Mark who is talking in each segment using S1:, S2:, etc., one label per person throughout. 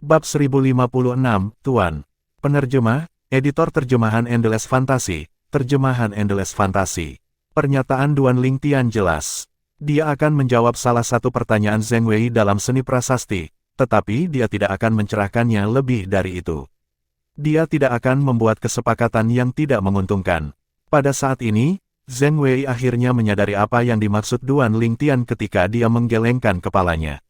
S1: Bab 1056, Tuan. Penerjemah, Editor Terjemahan Endless Fantasy, Terjemahan Endless Fantasy. Pernyataan Duan Lingtian jelas. Dia akan menjawab salah satu pertanyaan Zheng Wei dalam seni prasasti, tetapi dia tidak akan mencerahkannya lebih dari itu. Dia tidak akan membuat kesepakatan yang tidak menguntungkan. Pada saat ini, Zheng Wei akhirnya menyadari apa yang dimaksud Duan Lingtian ketika dia menggelengkan kepalanya.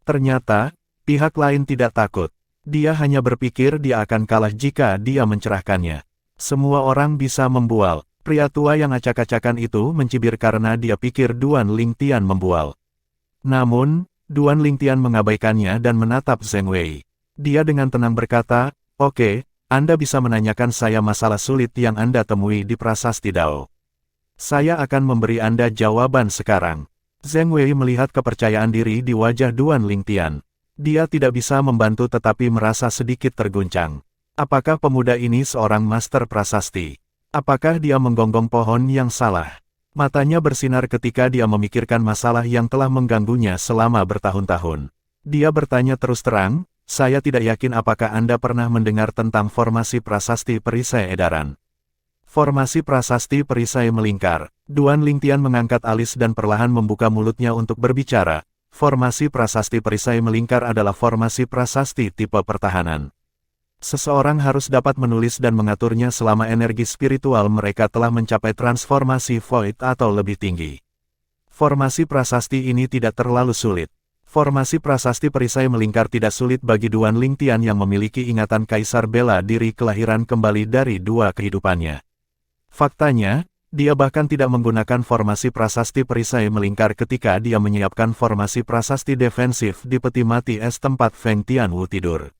S1: Ternyata, pihak lain tidak takut. Dia hanya berpikir dia akan kalah jika dia mencerahkannya. Semua orang bisa membual. Pria tua yang acak-acakan itu mencibir karena dia pikir Duan Lingtian membual. Namun, Duan Lingtian mengabaikannya dan menatap Zheng Wei. Dia dengan tenang berkata, "Oke, Anda bisa menanyakan saya masalah sulit yang Anda temui di prasasti Dao. Saya akan memberi Anda jawaban sekarang." Zheng Wei melihat kepercayaan diri di wajah Duan Lingtian. Dia tidak bisa membantu tetapi merasa sedikit terguncang. Apakah pemuda ini seorang master prasasti? Apakah dia menggonggong pohon yang salah? Matanya bersinar ketika dia memikirkan masalah yang telah mengganggunya selama bertahun-tahun. Dia bertanya terus terang, "Saya tidak yakin apakah Anda pernah mendengar tentang formasi prasasti perisai edaran." Formasi prasasti perisai melingkar. Duan Lingtian mengangkat alis dan perlahan membuka mulutnya untuk berbicara. Formasi prasasti perisai melingkar adalah formasi prasasti tipe pertahanan. Seseorang harus dapat menulis dan mengaturnya selama energi spiritual mereka telah mencapai transformasi void atau lebih tinggi. Formasi prasasti ini tidak terlalu sulit. Formasi prasasti perisai melingkar tidak sulit bagi Duan Lingtian yang memiliki ingatan kaisar bela diri kelahiran kembali dari dua kehidupannya. Faktanya, dia bahkan tidak menggunakan formasi prasasti perisai melingkar ketika dia menyiapkan formasi prasasti defensif di peti mati es tempat Feng Tianwu tidur.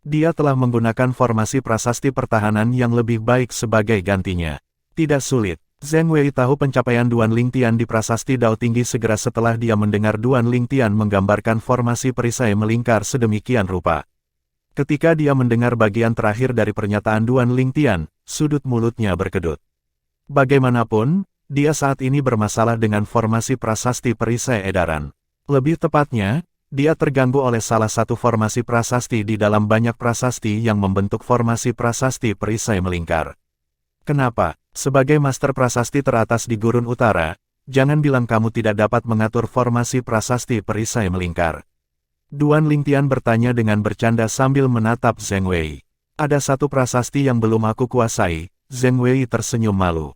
S1: Dia telah menggunakan formasi prasasti pertahanan yang lebih baik sebagai gantinya. Tidak sulit. Zheng Wei tahu pencapaian Duan Lingtian di prasasti Dao tinggi segera setelah dia mendengar Duan Lingtian menggambarkan formasi perisai melingkar sedemikian rupa. Ketika dia mendengar bagian terakhir dari pernyataan Duan Lingtian, sudut mulutnya berkedut. Bagaimanapun, dia saat ini bermasalah dengan formasi prasasti perisai edaran. Lebih tepatnya, dia terganggu oleh salah satu formasi prasasti di dalam banyak prasasti yang membentuk formasi prasasti perisai melingkar. Kenapa? Sebagai master prasasti teratas di Gurun Utara, jangan bilang kamu tidak dapat mengatur formasi prasasti perisai melingkar. Duan Lingtian bertanya dengan bercanda sambil menatap Zheng Wei. Ada satu prasasti yang belum aku kuasai. Zheng Wei tersenyum malu.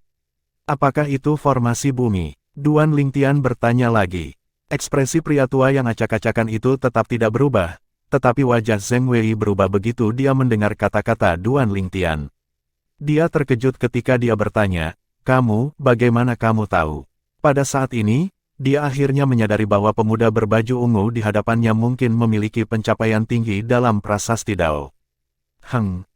S1: Apakah itu formasi bumi? Duan Lingtian bertanya lagi. Ekspresi pria tua yang acak-acakan itu tetap tidak berubah, tetapi wajah Zheng Wei berubah begitu dia mendengar kata-kata Duan Lingtian. Dia terkejut ketika dia bertanya, "Kamu, bagaimana kamu tahu?" Pada saat ini, dia akhirnya menyadari bahwa pemuda berbaju ungu di hadapannya mungkin memiliki pencapaian tinggi dalam prasasti Dao.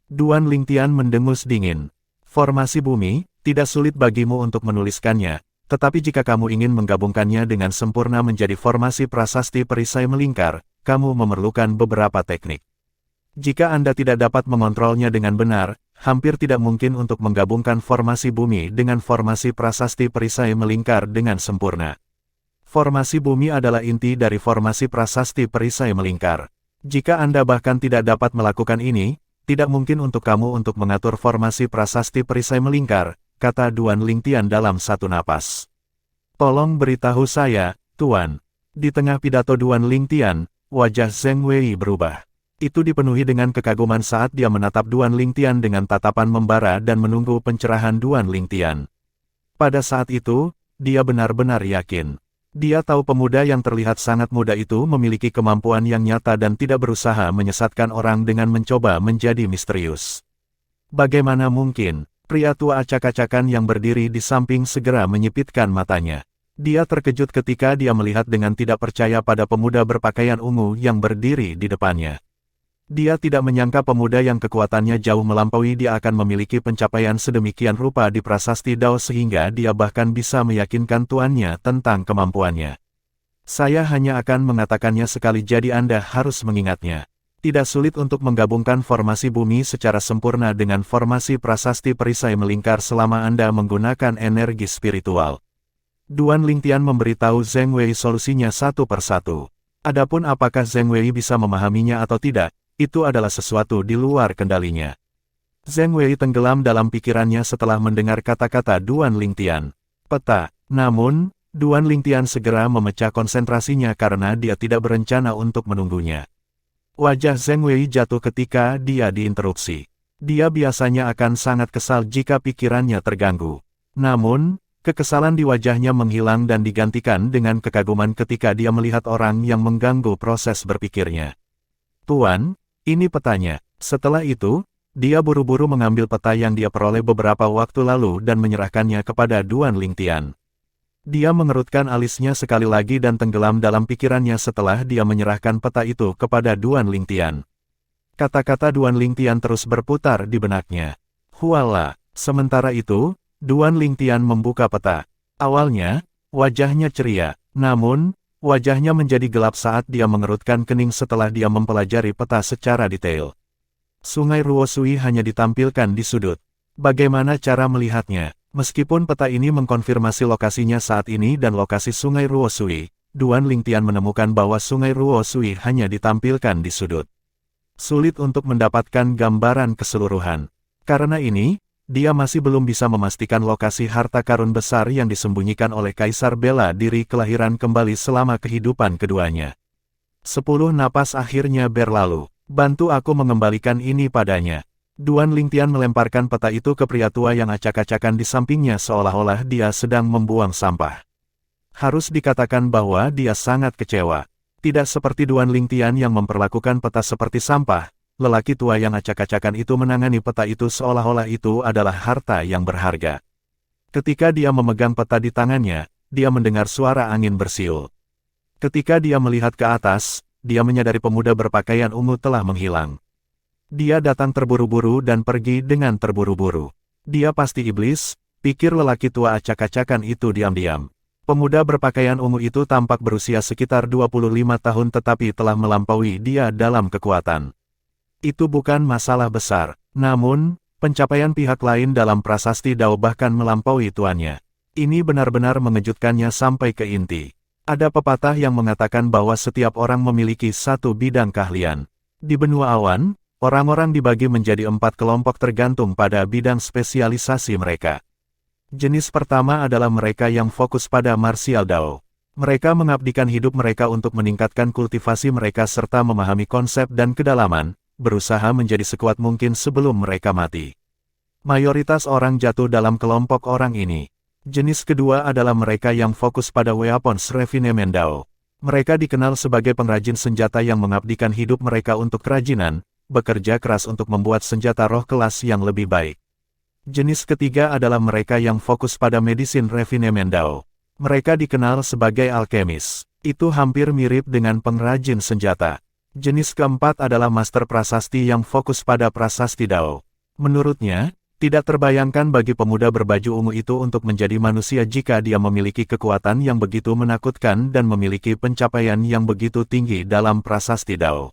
S1: Duan Lingtian mendengus dingin. Formasi bumi, tidak sulit bagimu untuk menuliskannya, tetapi jika kamu ingin menggabungkannya dengan sempurna menjadi formasi prasasti perisai melingkar, kamu memerlukan beberapa teknik. Jika Anda tidak dapat mengontrolnya dengan benar, hampir tidak mungkin untuk menggabungkan formasi bumi dengan formasi prasasti perisai melingkar dengan sempurna. Formasi bumi adalah inti dari formasi prasasti perisai melingkar. Jika Anda bahkan tidak dapat melakukan ini, tidak mungkin untuk kamu untuk mengatur formasi prasasti perisai melingkar, kata Duan Lingtian dalam satu napas. Tolong beritahu saya, Tuan. Di tengah pidato Duan Lingtian, wajah Zheng Wei berubah. Itu dipenuhi dengan kekaguman saat dia menatap Duan Lingtian dengan tatapan membara dan menunggu pencerahan Duan Lingtian. Pada saat itu, dia benar-benar yakin. Dia tahu pemuda yang terlihat sangat muda itu memiliki kemampuan yang nyata dan tidak berusaha menyesatkan orang dengan mencoba menjadi misterius. Bagaimana mungkin? Pria tua acak-acakan yang berdiri di samping segera menyipitkan matanya. Dia terkejut ketika dia melihat dengan tidak percaya pada pemuda berpakaian ungu yang berdiri di depannya. Dia tidak menyangka pemuda yang kekuatannya jauh melampaui dia akan memiliki pencapaian sedemikian rupa di prasasti Dao sehingga dia bahkan bisa meyakinkan tuannya tentang kemampuannya. Saya hanya akan mengatakannya sekali jadi Anda harus mengingatnya. Tidak sulit untuk menggabungkan formasi bumi secara sempurna dengan formasi prasasti perisai melingkar selama Anda menggunakan energi spiritual. Duan Lingtian memberitahu Zheng Wei solusinya satu persatu. Adapun apakah Zheng Wei bisa memahaminya atau tidak, itu adalah sesuatu di luar kendalinya. Zheng Wei tenggelam dalam pikirannya setelah mendengar kata-kata Duan Lingtian. Peta. Namun, Duan Lingtian segera memecah konsentrasinya karena dia tidak berencana untuk menunggunya. Wajah Zheng Wei jatuh ketika dia diinterupsi. Dia biasanya akan sangat kesal jika pikirannya terganggu. Namun, kekesalan di wajahnya menghilang dan digantikan dengan kekaguman ketika dia melihat orang yang mengganggu proses berpikirnya. Tuan, ini petanya. Setelah itu, dia buru-buru mengambil peta yang dia peroleh beberapa waktu lalu dan menyerahkannya kepada Duan Lingtian. Dia mengerutkan alisnya sekali lagi dan tenggelam dalam pikirannya setelah dia menyerahkan peta itu kepada Duan Lingtian. Kata-kata Duan Lingtian terus berputar di benaknya. Huala. Sementara itu, Duan Lingtian membuka peta. Awalnya, wajahnya ceria, namun, wajahnya menjadi gelap saat dia mengerutkan kening setelah dia mempelajari peta secara detail. Sungai Ruosui hanya ditampilkan di sudut. Bagaimana cara melihatnya? Meskipun peta ini mengkonfirmasi lokasinya saat ini dan lokasi Sungai Ruosui, Duan Lingtian menemukan bahwa Sungai Ruosui hanya ditampilkan di sudut. Sulit untuk mendapatkan gambaran keseluruhan. Karena ini, dia masih belum bisa memastikan lokasi harta karun besar yang disembunyikan oleh Kaisar Bela Diri kelahiran kembali selama kehidupan keduanya. 10 napas akhirnya berlalu. Bantu aku mengembalikan ini padanya. Duan Lingtian melemparkan peta itu ke pria tua yang acak-acakan di sampingnya seolah-olah dia sedang membuang sampah. Harus dikatakan bahwa dia sangat kecewa. Tidak seperti Duan Lingtian yang memperlakukan peta seperti sampah, lelaki tua yang acak-acakan itu menangani peta itu seolah-olah itu adalah harta yang berharga. Ketika dia memegang peta di tangannya, dia mendengar suara angin bersiul. Ketika dia melihat ke atas, dia menyadari pemuda berpakaian ungu telah menghilang. Dia datang terburu-buru dan pergi dengan terburu-buru. Dia pasti iblis, pikir lelaki tua acak-acakan itu diam-diam. Pemuda berpakaian ungu itu tampak berusia sekitar 25 tahun tetapi telah melampaui dia dalam kekuatan. Itu bukan masalah besar, namun, pencapaian pihak lain dalam prasasti Dao bahkan melampaui tuannya. Ini benar-benar mengejutkannya sampai ke inti. Ada pepatah yang mengatakan bahwa setiap orang memiliki satu bidang keahlian. Di benua awan, orang-orang dibagi menjadi 4 kelompok tergantung pada bidang spesialisasi mereka. Jenis pertama adalah mereka yang fokus pada martial Dao. Mereka mengabdikan hidup mereka untuk meningkatkan kultivasi mereka serta memahami konsep dan kedalaman, berusaha menjadi sekuat mungkin sebelum mereka mati. Mayoritas orang jatuh dalam kelompok orang ini. Jenis kedua adalah mereka yang fokus pada weapons refinement Dao. Mereka dikenal sebagai pengrajin senjata yang mengabdikan hidup mereka untuk kerajinan, bekerja keras untuk membuat senjata roh kelas yang lebih baik. Jenis ketiga adalah mereka yang fokus pada medicine refinement Dao. Mereka dikenal sebagai alkemis. Itu hampir mirip dengan pengrajin senjata. Jenis keempat adalah master prasasti yang fokus pada prasasti Dao. Menurutnya, tidak terbayangkan bagi pemuda berbaju ungu itu untuk menjadi manusia jika dia memiliki kekuatan yang begitu menakutkan dan memiliki pencapaian yang begitu tinggi dalam prasasti Dao.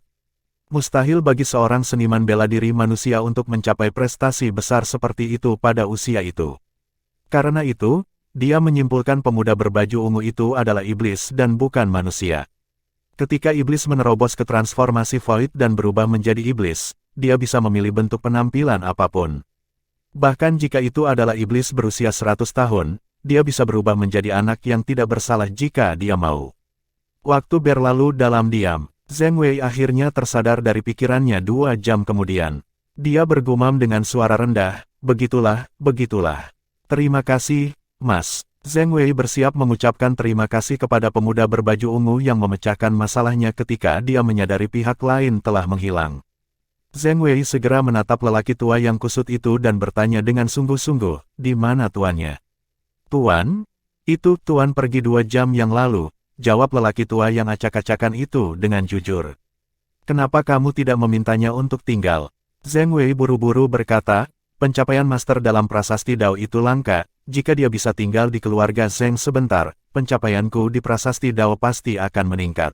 S1: Mustahil bagi seorang seniman bela diri manusia untuk mencapai prestasi besar seperti itu pada usia itu. Karena itu, dia menyimpulkan pemuda berbaju ungu itu adalah iblis dan bukan manusia. Ketika iblis menerobos ke transformasi void dan berubah menjadi iblis, dia bisa memilih bentuk penampilan apapun. Bahkan jika itu adalah iblis berusia 100 tahun, dia bisa berubah menjadi anak yang tidak bersalah jika dia mau. Waktu berlalu dalam diam. Zheng Wei akhirnya tersadar dari pikirannya 2 jam kemudian. Dia bergumam dengan suara rendah, begitulah, begitulah. Terima kasih, Mas. Zheng Wei bersiap mengucapkan terima kasih kepada pemuda berbaju ungu yang memecahkan masalahnya ketika dia menyadari pihak lain telah menghilang. Zheng Wei segera menatap lelaki tua yang kusut itu dan bertanya dengan sungguh-sungguh, di mana tuannya? Tuan? Itu tuan pergi 2 jam yang lalu, jawab lelaki tua yang acak-acakan itu dengan jujur. Kenapa kamu tidak memintanya untuk tinggal? Zheng Wei buru-buru berkata, pencapaian master dalam prasasti Dao itu langka, jika dia bisa tinggal di keluarga Zheng sebentar, pencapaianku di prasasti Dao pasti akan meningkat.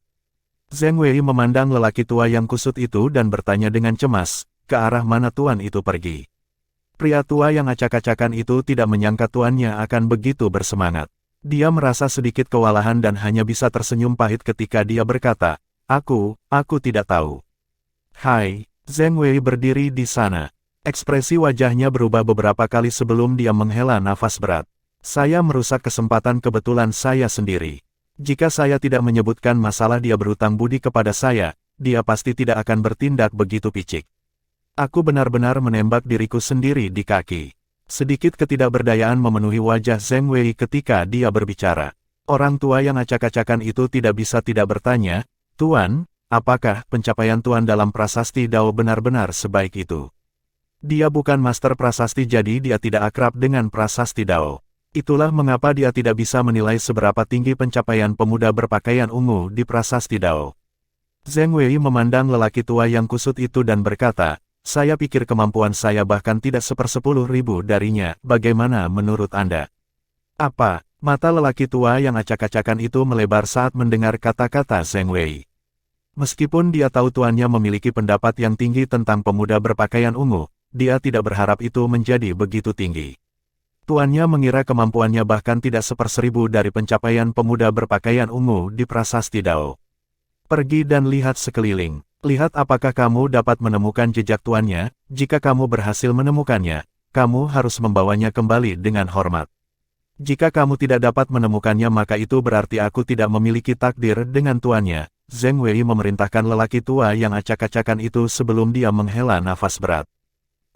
S1: Zheng Wei memandang lelaki tua yang kusut itu dan bertanya dengan cemas, ke arah mana tuan itu pergi. Pria tua yang acak-acakan itu tidak menyangka tuannya akan begitu bersemangat. Dia merasa sedikit kewalahan dan hanya bisa tersenyum pahit ketika dia berkata, aku tidak tahu. Hai, Zheng Wei berdiri di sana. Ekspresi wajahnya berubah beberapa kali sebelum dia menghela nafas berat. Saya merusak kesempatan kebetulan saya sendiri. Jika saya tidak menyebutkan masalah dia berutang budi kepada saya, dia pasti tidak akan bertindak begitu picik. Aku benar-benar menembak diriku sendiri di kaki. Sedikit ketidakberdayaan memenuhi wajah Zheng Wei ketika dia berbicara. Orang tua yang acak-acakan itu tidak bisa tidak bertanya, "Tuan, apakah pencapaian Tuan dalam prasasti Dao benar-benar sebaik itu?" Dia bukan master prasasti jadi dia tidak akrab dengan prasasti Dao. Itulah mengapa dia tidak bisa menilai seberapa tinggi pencapaian pemuda berpakaian ungu di prasasti Dao. Zheng Wei memandang lelaki tua yang kusut itu dan berkata, "Saya pikir kemampuan saya bahkan tidak 1/10.000 darinya, bagaimana menurut Anda?" "Apa?" Mata lelaki tua yang acak-acakan itu melebar saat mendengar kata-kata Zheng Wei. Meskipun dia tahu tuannya memiliki pendapat yang tinggi tentang pemuda berpakaian ungu, dia tidak berharap itu menjadi begitu tinggi. Tuannya mengira kemampuannya bahkan tidak 1/1000 dari pencapaian pemuda berpakaian ungu di prasasti Dao. "Pergi dan lihat sekeliling. Lihat apakah kamu dapat menemukan jejak tuannya. Jika kamu berhasil menemukannya, kamu harus membawanya kembali dengan hormat. Jika kamu tidak dapat menemukannya maka itu berarti aku tidak memiliki takdir dengan tuannya." Zheng Wei memerintahkan lelaki tua yang acak-acakan itu sebelum dia menghela nafas berat.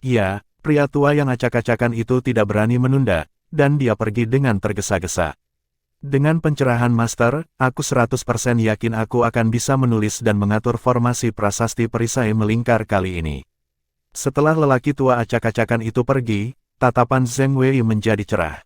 S1: "Ya." Pria tua yang acak-acakan itu tidak berani menunda, dan dia pergi dengan tergesa-gesa. "Dengan pencerahan Master, aku 100% yakin aku akan bisa menulis dan mengatur formasi prasasti perisai melingkar kali ini." Setelah lelaki tua acak-acakan itu pergi, tatapan Zheng Wei menjadi cerah.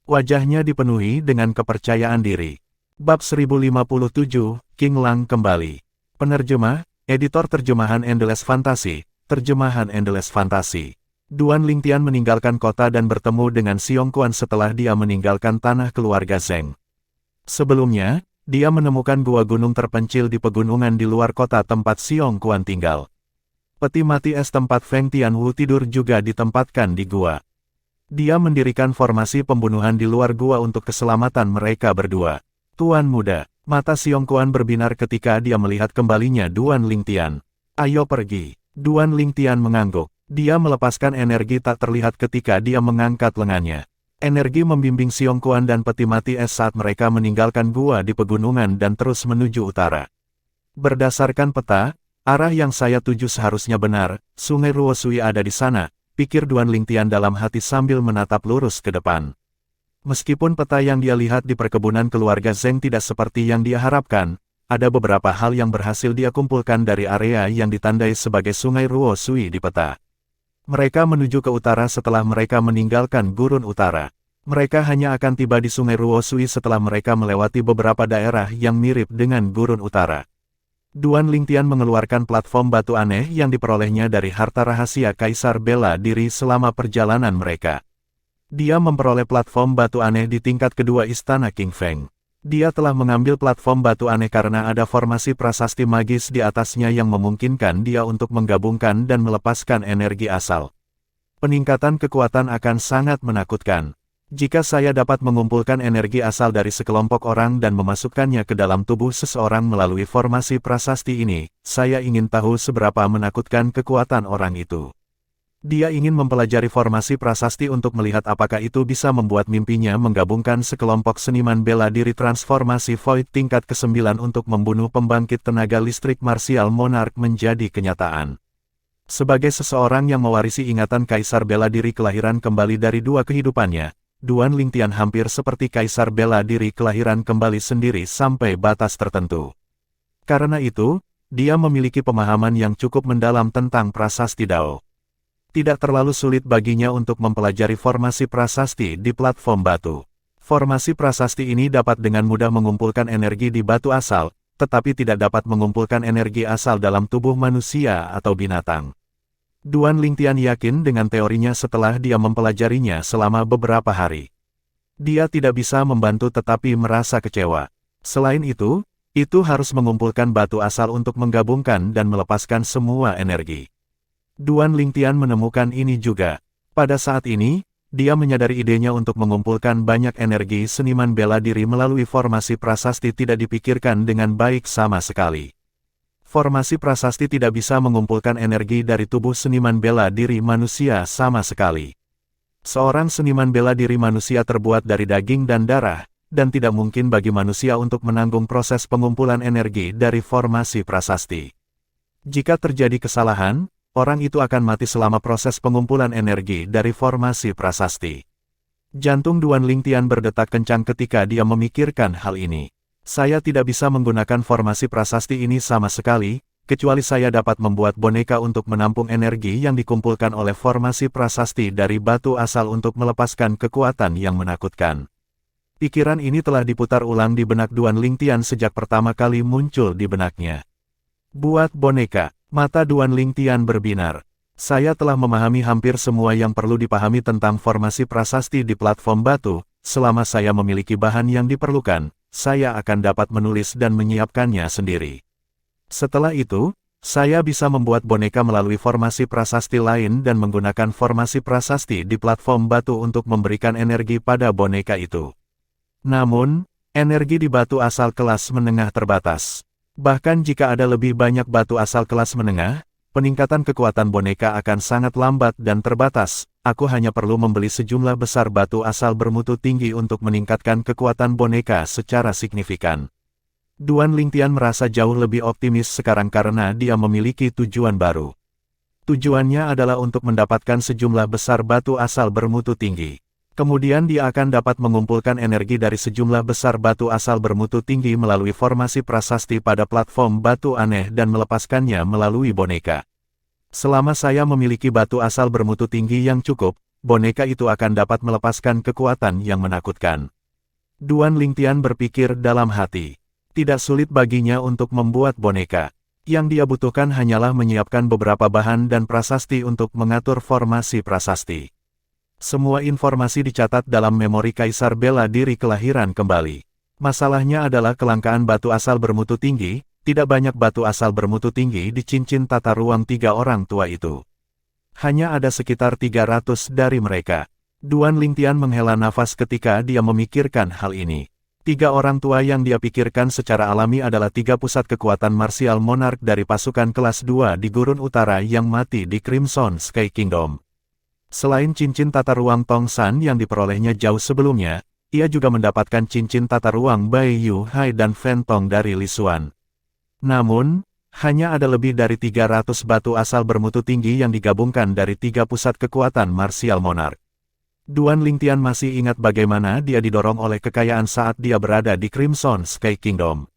S1: Wajahnya dipenuhi dengan kepercayaan diri. Bab 1057, King Lang kembali. Penerjemah, Editor Terjemahan Endless Fantasy, Terjemahan Endless Fantasy. Duan Lingtian meninggalkan kota dan bertemu dengan Xiong Quan setelah dia meninggalkan tanah keluarga Zheng. Sebelumnya, dia menemukan gua gunung terpencil di pegunungan di luar kota tempat Xiong Quan tinggal. Peti mati es tempat Feng Tianwu tidur juga ditempatkan di gua. Dia mendirikan formasi pembunuhan di luar gua untuk keselamatan mereka berdua. "Tuan muda," mata Xiong Quan berbinar ketika dia melihat kembalinya Duan Lingtian. "Ayo pergi." Duan Lingtian mengangguk. Dia melepaskan energi tak terlihat ketika dia mengangkat lengannya. Energi membimbing Xiong Quan dan peti mati es saat mereka meninggalkan gua di pegunungan dan terus menuju utara. "Berdasarkan peta, arah yang saya tuju seharusnya benar, Sungai Ruosui ada di sana," pikir Duan Lingtian dalam hati sambil menatap lurus ke depan. Meskipun peta yang dia lihat di perkebunan keluarga Zheng tidak seperti yang dia harapkan, ada beberapa hal yang berhasil dia kumpulkan dari area yang ditandai sebagai Sungai Ruosui di peta. Mereka menuju ke utara setelah mereka meninggalkan Gurun Utara. Mereka hanya akan tiba di Sungai Ruosui setelah mereka melewati beberapa daerah yang mirip dengan Gurun Utara. Duan Lingtian mengeluarkan platform batu aneh yang diperolehnya dari harta rahasia Kaisar Bela Diri selama perjalanan mereka. Dia memperoleh platform batu aneh di tingkat kedua Istana King Feng. Dia telah mengambil platform batu aneh karena ada formasi prasasti magis di atasnya yang memungkinkan dia untuk menggabungkan dan melepaskan energi asal. Peningkatan kekuatan akan sangat menakutkan. Jika saya dapat mengumpulkan energi asal dari sekelompok orang dan memasukkannya ke dalam tubuh seseorang melalui formasi prasasti ini, saya ingin tahu seberapa menakutkan kekuatan orang itu. Dia ingin mempelajari formasi prasasti untuk melihat apakah itu bisa membuat mimpinya menggabungkan sekelompok seniman bela diri transformasi Void tingkat ke-9 untuk membunuh pembangkit tenaga listrik Martial Monarch menjadi kenyataan. Sebagai seseorang yang mewarisi ingatan Kaisar Bela Diri kelahiran kembali dari dua kehidupannya, Duan Lingtian hampir seperti Kaisar Bela Diri kelahiran kembali sendiri sampai batas tertentu. Karena itu, dia memiliki pemahaman yang cukup mendalam tentang prasasti Dao. Tidak terlalu sulit baginya untuk mempelajari formasi prasasti di platform batu. Formasi prasasti ini dapat dengan mudah mengumpulkan energi di batu asal, tetapi tidak dapat mengumpulkan energi asal dalam tubuh manusia atau binatang. Duan Lingtian yakin dengan teorinya setelah dia mempelajarinya selama beberapa hari. Dia tidak bisa membantu tetapi merasa kecewa. Selain itu harus mengumpulkan batu asal untuk menggabungkan dan melepaskan semua energi. Duan Lingtian menemukan ini juga. Pada saat ini, dia menyadari idenya untuk mengumpulkan banyak energi seniman bela diri melalui formasi prasasti tidak dipikirkan dengan baik sama sekali. Formasi prasasti tidak bisa mengumpulkan energi dari tubuh seniman bela diri manusia sama sekali. Seorang seniman bela diri manusia terbuat dari daging dan darah, dan tidak mungkin bagi manusia untuk menanggung proses pengumpulan energi dari formasi prasasti. Jika terjadi kesalahan, orang itu akan mati selama proses pengumpulan energi dari formasi prasasti. Jantung Duan Lingtian berdetak kencang ketika dia memikirkan hal ini. Saya tidak bisa menggunakan formasi prasasti ini sama sekali, kecuali saya dapat membuat boneka untuk menampung energi yang dikumpulkan oleh formasi prasasti dari batu asal untuk melepaskan kekuatan yang menakutkan. Pikiran ini telah diputar ulang di benak Duan Lingtian sejak pertama kali muncul di benaknya. Buat boneka, mata Duan Lingtian berbinar. Saya telah memahami hampir semua yang perlu dipahami tentang formasi prasasti di platform batu. Selama saya memiliki bahan yang diperlukan, saya akan dapat menulis dan menyiapkannya sendiri. Setelah itu, saya bisa membuat boneka melalui formasi prasasti lain dan menggunakan formasi prasasti di platform batu untuk memberikan energi pada boneka itu. Namun, energi di batu asal kelas menengah terbatas. Bahkan jika ada lebih banyak batu asal kelas menengah, peningkatan kekuatan boneka akan sangat lambat dan terbatas. Aku hanya perlu membeli sejumlah besar batu asal bermutu tinggi untuk meningkatkan kekuatan boneka secara signifikan. Duan Lingtian merasa jauh lebih optimis sekarang karena dia memiliki tujuan baru. Tujuannya adalah untuk mendapatkan sejumlah besar batu asal bermutu tinggi. Kemudian dia akan dapat mengumpulkan energi dari sejumlah besar batu asal bermutu tinggi melalui formasi prasasti pada platform batu aneh dan melepaskannya melalui boneka. Selama saya memiliki batu asal bermutu tinggi yang cukup, boneka itu akan dapat melepaskan kekuatan yang menakutkan. Duan Lingtian berpikir dalam hati. Tidak sulit baginya untuk membuat boneka. Yang dia butuhkan hanyalah menyiapkan beberapa bahan dan prasasti untuk mengatur formasi prasasti. Semua informasi dicatat dalam memori Kaisar Bela Diri Kelahiran Kembali. Masalahnya adalah kelangkaan batu asal bermutu tinggi. Tidak banyak batu asal bermutu tinggi di cincin tata ruang 3 orang tua itu. Hanya ada sekitar 300 dari mereka. Duan Lingtian menghela nafas ketika dia memikirkan hal ini. 3 orang tua yang dia pikirkan secara alami adalah 3 pusat kekuatan martial monark dari pasukan kelas 2 di Gurun Utara yang mati di Crimson Sky Kingdom. Selain cincin tata ruang Tong San yang diperolehnya jauh sebelumnya, ia juga mendapatkan cincin tata ruang Bai Yu Hai dan Fen Tong dari Li Xuan. Namun, hanya ada lebih dari 300 batu asal bermutu tinggi yang digabungkan dari 3 pusat kekuatan martial monark. Duan Lingtian masih ingat bagaimana dia didorong oleh kekayaan saat dia berada di Crimson Sky Kingdom.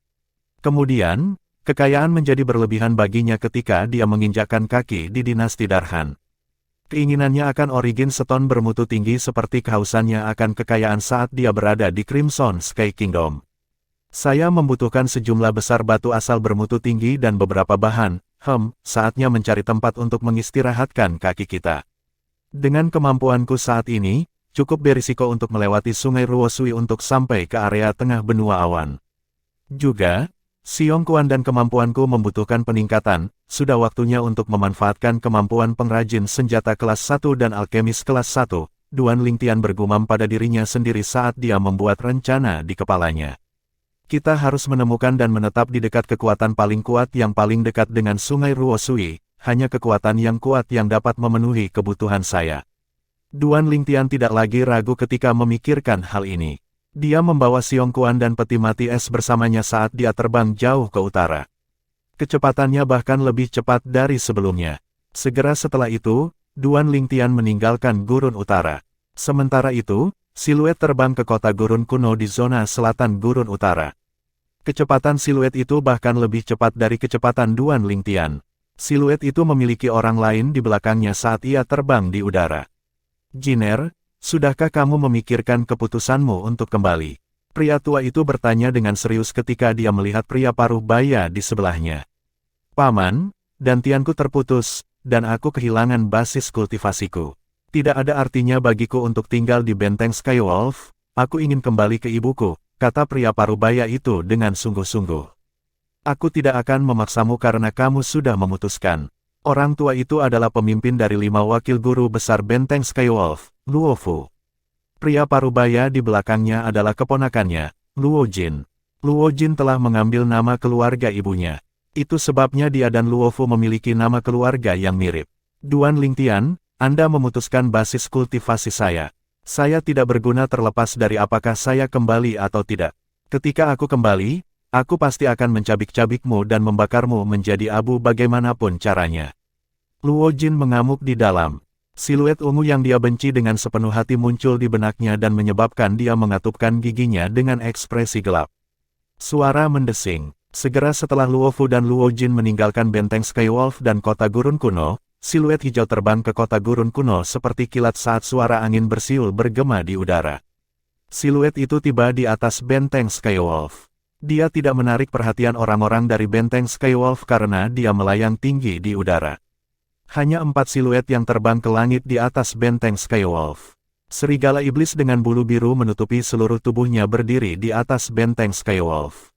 S1: Kemudian, kekayaan menjadi berlebihan baginya ketika dia menginjakkan kaki di dinasti Darhan. Keinginannya akan origin stone bermutu tinggi seperti kehausannya akan kekayaan saat dia berada di Crimson Sky Kingdom. Saya membutuhkan sejumlah besar batu asal bermutu tinggi dan beberapa bahan. Saatnya mencari tempat untuk mengistirahatkan kaki kita. Dengan kemampuanku saat ini, cukup berisiko untuk melewati sungai Ruosui untuk sampai ke area tengah benua awan. Juga, Siong Kuan dan kemampuanku membutuhkan peningkatan. Sudah waktunya untuk memanfaatkan kemampuan pengrajin senjata kelas 1 dan alkemis kelas 1. Duan Lingtian bergumam pada dirinya sendiri saat dia membuat rencana di kepalanya. Kita harus menemukan dan menetap di dekat kekuatan paling kuat yang paling dekat dengan sungai Ruosui, hanya kekuatan yang kuat yang dapat memenuhi kebutuhan saya. Duan Lingtian tidak lagi ragu ketika memikirkan hal ini. Dia membawa Siong Kuan dan peti mati es bersamanya saat dia terbang jauh ke utara. Kecepatannya bahkan lebih cepat dari sebelumnya. Segera setelah itu, Duan Lingtian meninggalkan Gurun Utara. Sementara itu, siluet terbang ke kota gurun kuno di zona selatan Gurun Utara. Kecepatan siluet itu bahkan lebih cepat dari kecepatan Duan Lingtian. Siluet itu memiliki orang lain di belakangnya saat ia terbang di udara. Jiner, sudahkah kamu memikirkan keputusanmu untuk kembali? Pria tua itu bertanya dengan serius ketika dia melihat pria paruh baya di sebelahnya. Paman, dantianku terputus, dan aku kehilangan basis kultivasiku. Tidak ada artinya bagiku untuk tinggal di benteng Skywolf. Aku ingin kembali ke ibuku, kata pria parubaya itu dengan sungguh-sungguh. Aku tidak akan memaksamu karena kamu sudah memutuskan. Orang tua itu adalah pemimpin dari 5 wakil guru besar benteng Skywolf, Luo Fu. Pria parubaya di belakangnya adalah keponakannya, Luo Jin. Luo Jin telah mengambil nama keluarga ibunya. Itu sebabnya dia dan Luofu memiliki nama keluarga yang mirip. Duan Lingtian, Anda memutuskan basis kultivasi saya. Saya tidak berguna terlepas dari apakah saya kembali atau tidak. Ketika aku kembali, aku pasti akan mencabik-cabikmu dan membakarmu menjadi abu bagaimanapun caranya. Luo Jin mengamuk di dalam. Siluet ungu yang dia benci dengan sepenuh hati muncul di benaknya dan menyebabkan dia mengatupkan giginya dengan ekspresi gelap. Suara mendesing. Segera setelah Luofu dan Luo Jin meninggalkan benteng Skywolf dan kota gurun kuno, siluet hijau terbang ke kota gurun kuno seperti kilat saat suara angin bersiul bergema di udara. Siluet itu tiba di atas benteng Skywolf. Dia tidak menarik perhatian orang-orang dari benteng Skywolf karena dia melayang tinggi di udara. Hanya 4 siluet yang terbang ke langit di atas benteng Skywolf. Serigala iblis dengan bulu biru menutupi seluruh tubuhnya berdiri di atas benteng Skywolf.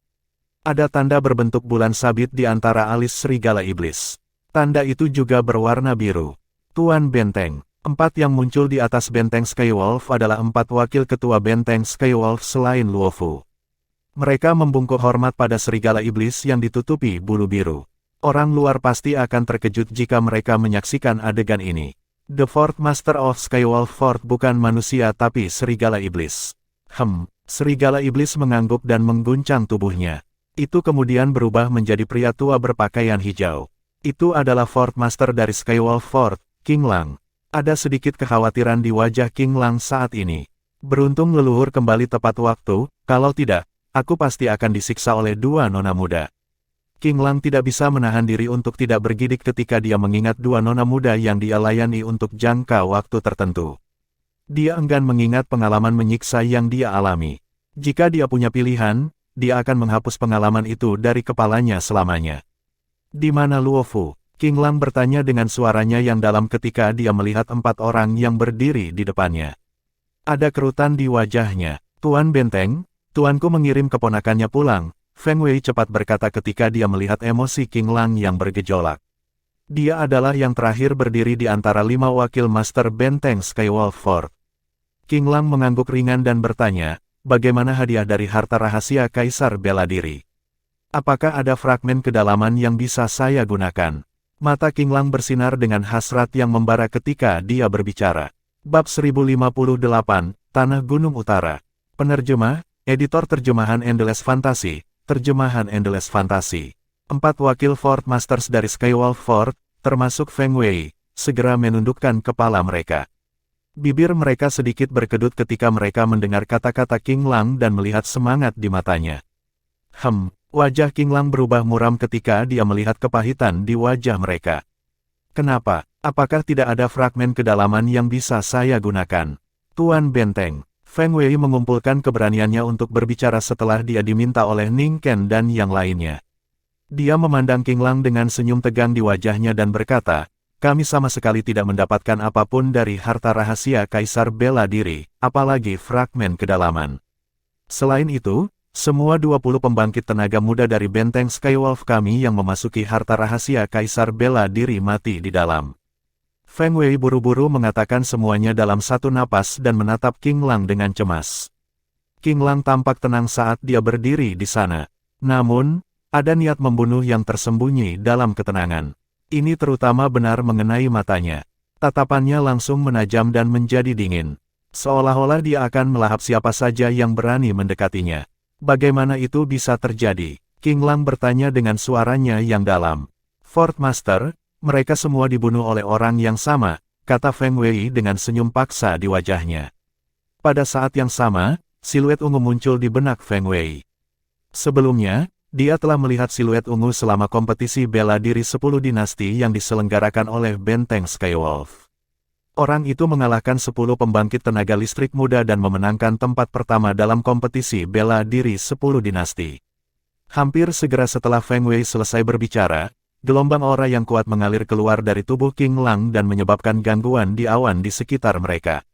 S1: Ada tanda berbentuk bulan sabit di antara alis serigala iblis. Tanda itu juga berwarna biru. Tuan Benteng. 4 yang muncul di atas benteng Skywolf adalah 4 wakil ketua benteng Skywolf selain Luofu. Mereka membungkuk hormat pada serigala iblis yang ditutupi bulu biru. Orang luar pasti akan terkejut jika mereka menyaksikan adegan ini. The Fourth Master of Skywolf Fort bukan manusia tapi serigala iblis. Serigala iblis mengangguk dan mengguncang tubuhnya. Itu kemudian berubah menjadi pria tua berpakaian hijau. Itu adalah Fourth Master dari Skywolf Fort, King Lang. Ada sedikit kekhawatiran di wajah King Lang saat ini. Beruntung leluhur kembali tepat waktu, kalau tidak, aku pasti akan disiksa oleh 2 nona muda. King Lang tidak bisa menahan diri untuk tidak bergidik ketika dia mengingat 2 nona muda yang dia layani untuk jangka waktu tertentu. Dia enggan mengingat pengalaman menyiksa yang dia alami. Jika dia punya pilihan, dia akan menghapus pengalaman itu dari kepalanya selamanya. Di mana Luofu? King Lang bertanya dengan suaranya yang dalam ketika dia melihat 4 orang yang berdiri di depannya. Ada kerutan di wajahnya. Tuan Benteng, tuanku mengirim keponakannya pulang. Feng Wei cepat berkata ketika dia melihat emosi King Lang yang bergejolak. Dia adalah yang terakhir berdiri di antara 5 wakil Master Benteng Skywolf Fort. King Lang mengangguk ringan dan bertanya, bagaimana hadiah dari harta rahasia Kaisar Bela Diri? Apakah ada fragmen kedalaman yang bisa saya gunakan? Mata King Lang bersinar dengan hasrat yang membara ketika dia berbicara. Bab 1058, Tanah Gunung Utara. Penerjemah, editor terjemahan Endless Fantasy. Terjemahan Endless Fantasy. 4 wakil Fort Masters dari Skywolf Fort, termasuk Feng Wei, segera menundukkan kepala mereka. Bibir mereka sedikit berkedut ketika mereka mendengar kata-kata King Lang dan melihat semangat di matanya. Wajah King Lang berubah muram ketika dia melihat kepahitan di wajah mereka. Kenapa? Apakah tidak ada fragmen kedalaman yang bisa saya gunakan? Tuan Benteng. Feng Wei mengumpulkan keberaniannya untuk berbicara setelah dia diminta oleh Ning Ken dan yang lainnya. Dia memandang King Lang dengan senyum tegang di wajahnya dan berkata, kami sama sekali tidak mendapatkan apapun dari harta rahasia Kaisar Bela Diri, apalagi fragmen kedalaman. Selain itu, semua 20 pembangkit tenaga muda dari benteng Skywolf kami yang memasuki harta rahasia Kaisar Bela Diri mati di dalam. Feng Wei buru-buru mengatakan semuanya dalam satu napas dan menatap King Lang dengan cemas. King Lang tampak tenang saat dia berdiri di sana. Namun, ada niat membunuh yang tersembunyi dalam ketenangan. Ini terutama benar mengenai matanya. Tatapannya langsung menajam dan menjadi dingin. Seolah-olah dia akan melahap siapa saja yang berani mendekatinya. Bagaimana itu bisa terjadi? King Lang bertanya dengan suaranya yang dalam. Fort Master, mereka semua dibunuh oleh orang yang sama, kata Feng Wei dengan senyum paksa di wajahnya. Pada saat yang sama, siluet ungu muncul di benak Feng Wei. Sebelumnya, dia telah melihat siluet ungu selama kompetisi bela diri 10 dinasti yang diselenggarakan oleh benteng Skywolf. Orang itu mengalahkan 10 pembangkit tenaga listrik muda dan memenangkan tempat pertama dalam kompetisi bela diri 10 dinasti. Hampir segera setelah Feng Wei selesai berbicara, gelombang aura yang kuat mengalir keluar dari tubuh King Lang dan menyebabkan gangguan di awan di sekitar mereka.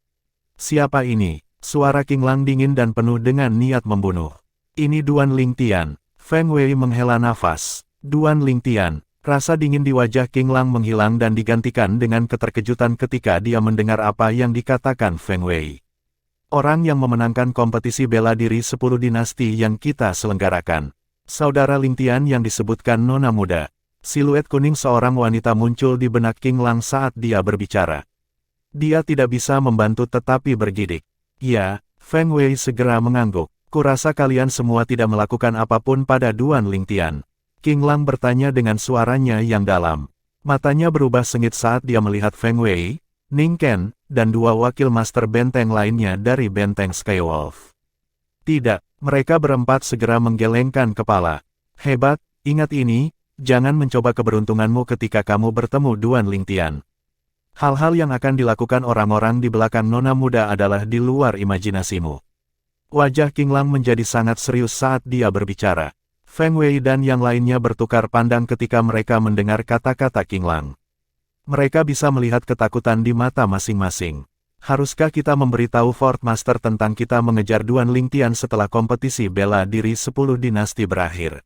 S1: Siapa ini? Suara King Lang dingin dan penuh dengan niat membunuh. Ini Duan Lingtian. Feng Wei menghela nafas. Duan Lingtian. Rasa dingin di wajah King Lang menghilang dan digantikan dengan keterkejutan ketika dia mendengar apa yang dikatakan Feng Wei. Orang yang memenangkan kompetisi bela diri 10 dinasti yang kita selenggarakan. Saudara Ling Tian yang disebutkan nona muda. Siluet kuning seorang wanita muncul di benak King Lang saat dia berbicara. Dia tidak bisa membantu tetapi bergidik. Ya, Feng Wei segera mengangguk. Kurasa kalian semua tidak melakukan apapun pada Duan Ling Tian. King Lang bertanya dengan suaranya yang dalam. Matanya berubah sengit saat dia melihat Feng Wei, Ning Ken, dan dua wakil master benteng lainnya dari benteng Skywolf. Tidak, mereka berempat segera menggelengkan kepala. Hebat, ingat ini, jangan mencoba keberuntunganmu ketika kamu bertemu Duan Ling Tian. Hal-hal yang akan dilakukan orang-orang di belakang nona muda adalah di luar imajinasimu. Wajah King Lang menjadi sangat serius saat dia berbicara. Feng Wei dan yang lainnya bertukar pandang ketika mereka mendengar kata-kata King Lang. Mereka bisa melihat ketakutan di mata masing-masing. Haruskah kita memberitahu Fort Master tentang kita mengejar Duan Ling Tian setelah kompetisi bela diri 10 dinasti berakhir?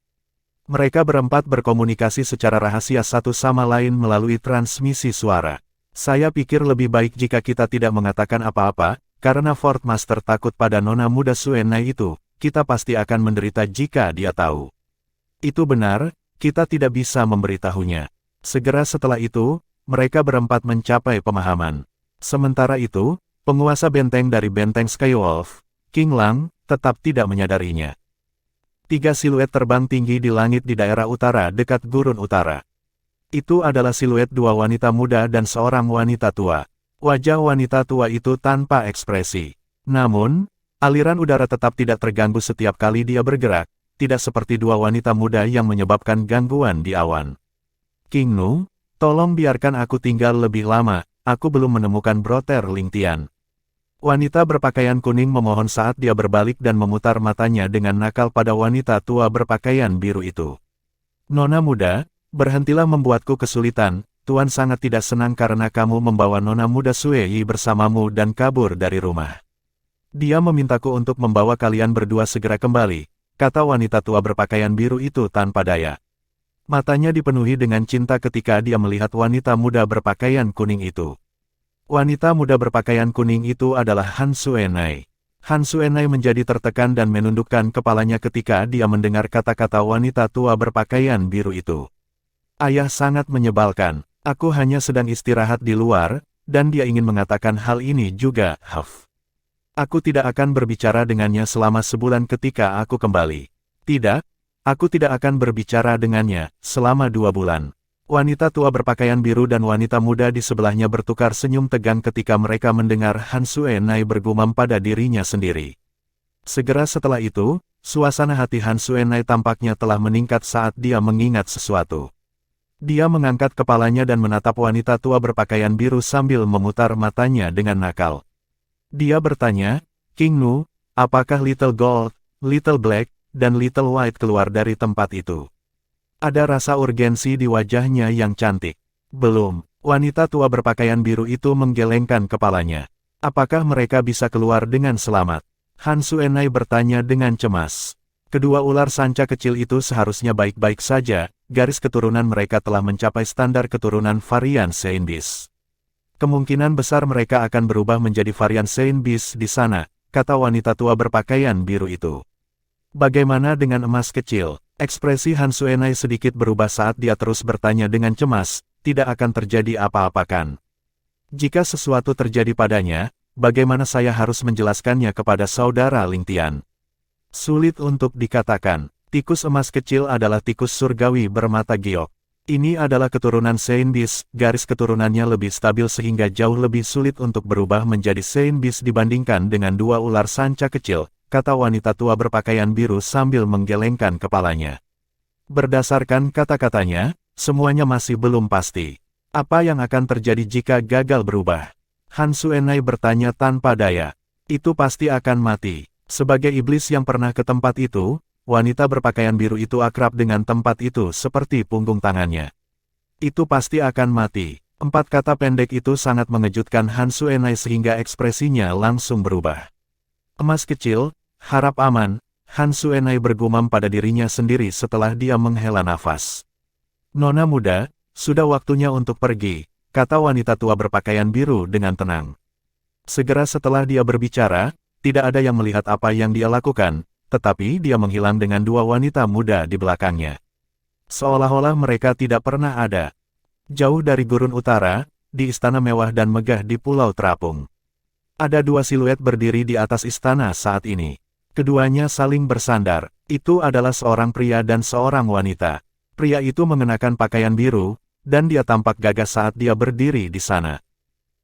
S1: Mereka berempat berkomunikasi secara rahasia satu sama lain melalui transmisi suara. Saya pikir lebih baik jika kita tidak mengatakan apa-apa, karena Fort Master takut pada nona muda Suenai itu, kita pasti akan menderita jika dia tahu. Itu benar, kita tidak bisa memberitahunya. Segera setelah itu, mereka berempat mencapai pemahaman. Sementara itu, penguasa benteng dari benteng Skywolf, King Lang, tetap tidak menyadarinya. 3 siluet terbang tinggi di langit di daerah utara dekat gurun utara. Itu adalah siluet 2 wanita muda dan seorang wanita tua. Wajah wanita tua itu tanpa ekspresi. Namun, aliran udara tetap tidak terganggu setiap kali dia bergerak, tidak seperti 2 wanita muda yang menyebabkan gangguan di awan. King Nu, tolong biarkan aku tinggal lebih lama, aku belum menemukan Brother Ling Tian. Wanita berpakaian kuning memohon saat dia berbalik dan memutar matanya dengan nakal pada wanita tua berpakaian biru itu. Nona muda, berhentilah membuatku kesulitan, Tuan sangat tidak senang karena kamu membawa nona muda Sue Yi bersamamu dan kabur dari rumah. Dia memintaku untuk membawa kalian berdua segera kembali, kata wanita tua berpakaian biru itu tanpa daya. Matanya dipenuhi dengan cinta ketika dia melihat wanita muda berpakaian kuning itu. Wanita muda berpakaian kuning itu adalah Han Suenai. Han Suenai menjadi tertekan dan menundukkan kepalanya ketika dia mendengar kata-kata wanita tua berpakaian biru itu. Ayah sangat menyebalkan, aku hanya sedang istirahat di luar, dan dia ingin mengatakan hal ini juga, Huff. Aku tidak akan berbicara dengannya selama sebulan ketika aku kembali. Tidak, aku tidak akan berbicara dengannya selama 2 bulan. Wanita tua berpakaian biru dan wanita muda di sebelahnya bertukar senyum tegang ketika mereka mendengar Han Suenai bergumam pada dirinya sendiri. Segera setelah itu, suasana hati Han Suenai tampaknya telah meningkat saat dia mengingat sesuatu. Dia mengangkat kepalanya dan menatap wanita tua berpakaian biru sambil memutar matanya dengan nakal. Dia bertanya, King Nu, apakah Little Gold, Little Black, dan Little White keluar dari tempat itu? Ada rasa urgensi di wajahnya yang cantik. Belum, wanita tua berpakaian biru itu menggelengkan kepalanya. Apakah mereka bisa keluar dengan selamat? Han Suenai bertanya dengan cemas. Kedua ular sanca kecil itu seharusnya baik-baik saja, garis keturunan mereka telah mencapai standar keturunan varian Sein Beast. Kemungkinan besar mereka akan berubah menjadi varian Sein Beast di sana, kata wanita tua berpakaian biru itu. Bagaimana dengan emas kecil? Ekspresi Han Suenai sedikit berubah saat dia terus bertanya dengan cemas, tidak akan terjadi apa-apa kan? Jika sesuatu terjadi padanya, bagaimana saya harus menjelaskannya kepada saudara Ling Tian? Sulit untuk dikatakan, tikus emas kecil adalah tikus surgawi bermata giok. Ini adalah keturunan Sein Beast, garis keturunannya lebih stabil sehingga jauh lebih sulit untuk berubah menjadi Sein Beast dibandingkan dengan 2 ular sanca kecil, kata wanita tua berpakaian biru sambil menggelengkan kepalanya. Berdasarkan kata-katanya, semuanya masih belum pasti. Apa yang akan terjadi jika gagal berubah? Han Suenai bertanya tanpa daya. Itu pasti akan mati. Sebagai iblis yang pernah ke tempat itu, wanita berpakaian biru itu akrab dengan tempat itu seperti punggung tangannya. Itu pasti akan mati. 4 kata pendek itu sangat mengejutkan Han Suenai sehingga ekspresinya langsung berubah. Emas kecil, harap aman, Han Suenai bergumam pada dirinya sendiri setelah dia menghela nafas. Nona muda, sudah waktunya untuk pergi, kata wanita tua berpakaian biru dengan tenang. Segera setelah dia berbicara, tidak ada yang melihat apa yang dia lakukan, tetapi dia menghilang dengan dua wanita muda di belakangnya. Seolah-olah mereka tidak pernah ada. Jauh dari gurun utara, di istana mewah dan megah di Pulau Terapung. Ada dua siluet berdiri di atas istana saat ini. Keduanya saling bersandar. Itu adalah seorang pria dan seorang wanita. Pria itu mengenakan pakaian biru, dan dia tampak gagah saat dia berdiri di sana.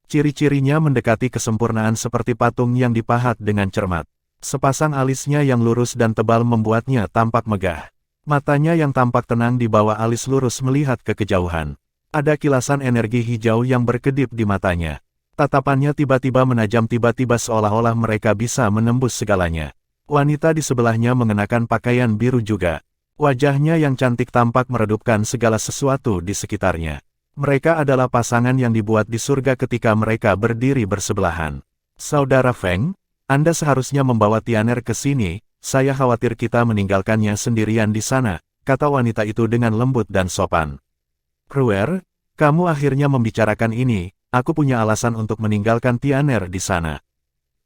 S1: Ciri-cirinya mendekati kesempurnaan seperti patung yang dipahat dengan cermat. Sepasang alisnya yang lurus dan tebal membuatnya tampak megah. Matanya yang tampak tenang di bawah alis lurus melihat ke kejauhan. Ada kilasan energi hijau yang berkedip di matanya. Tatapannya tiba-tiba menajam, tiba-tiba seolah-olah mereka bisa menembus segalanya. Wanita di sebelahnya mengenakan pakaian biru juga. Wajahnya yang cantik tampak meredupkan segala sesuatu di sekitarnya. Mereka adalah pasangan yang dibuat di surga ketika mereka berdiri bersebelahan. Saudara Feng, Anda seharusnya membawa Tianer ke sini, saya khawatir kita meninggalkannya sendirian di sana, kata wanita itu dengan lembut dan sopan. Ruer, kamu akhirnya membicarakan ini, aku punya alasan untuk meninggalkan Tianer di sana.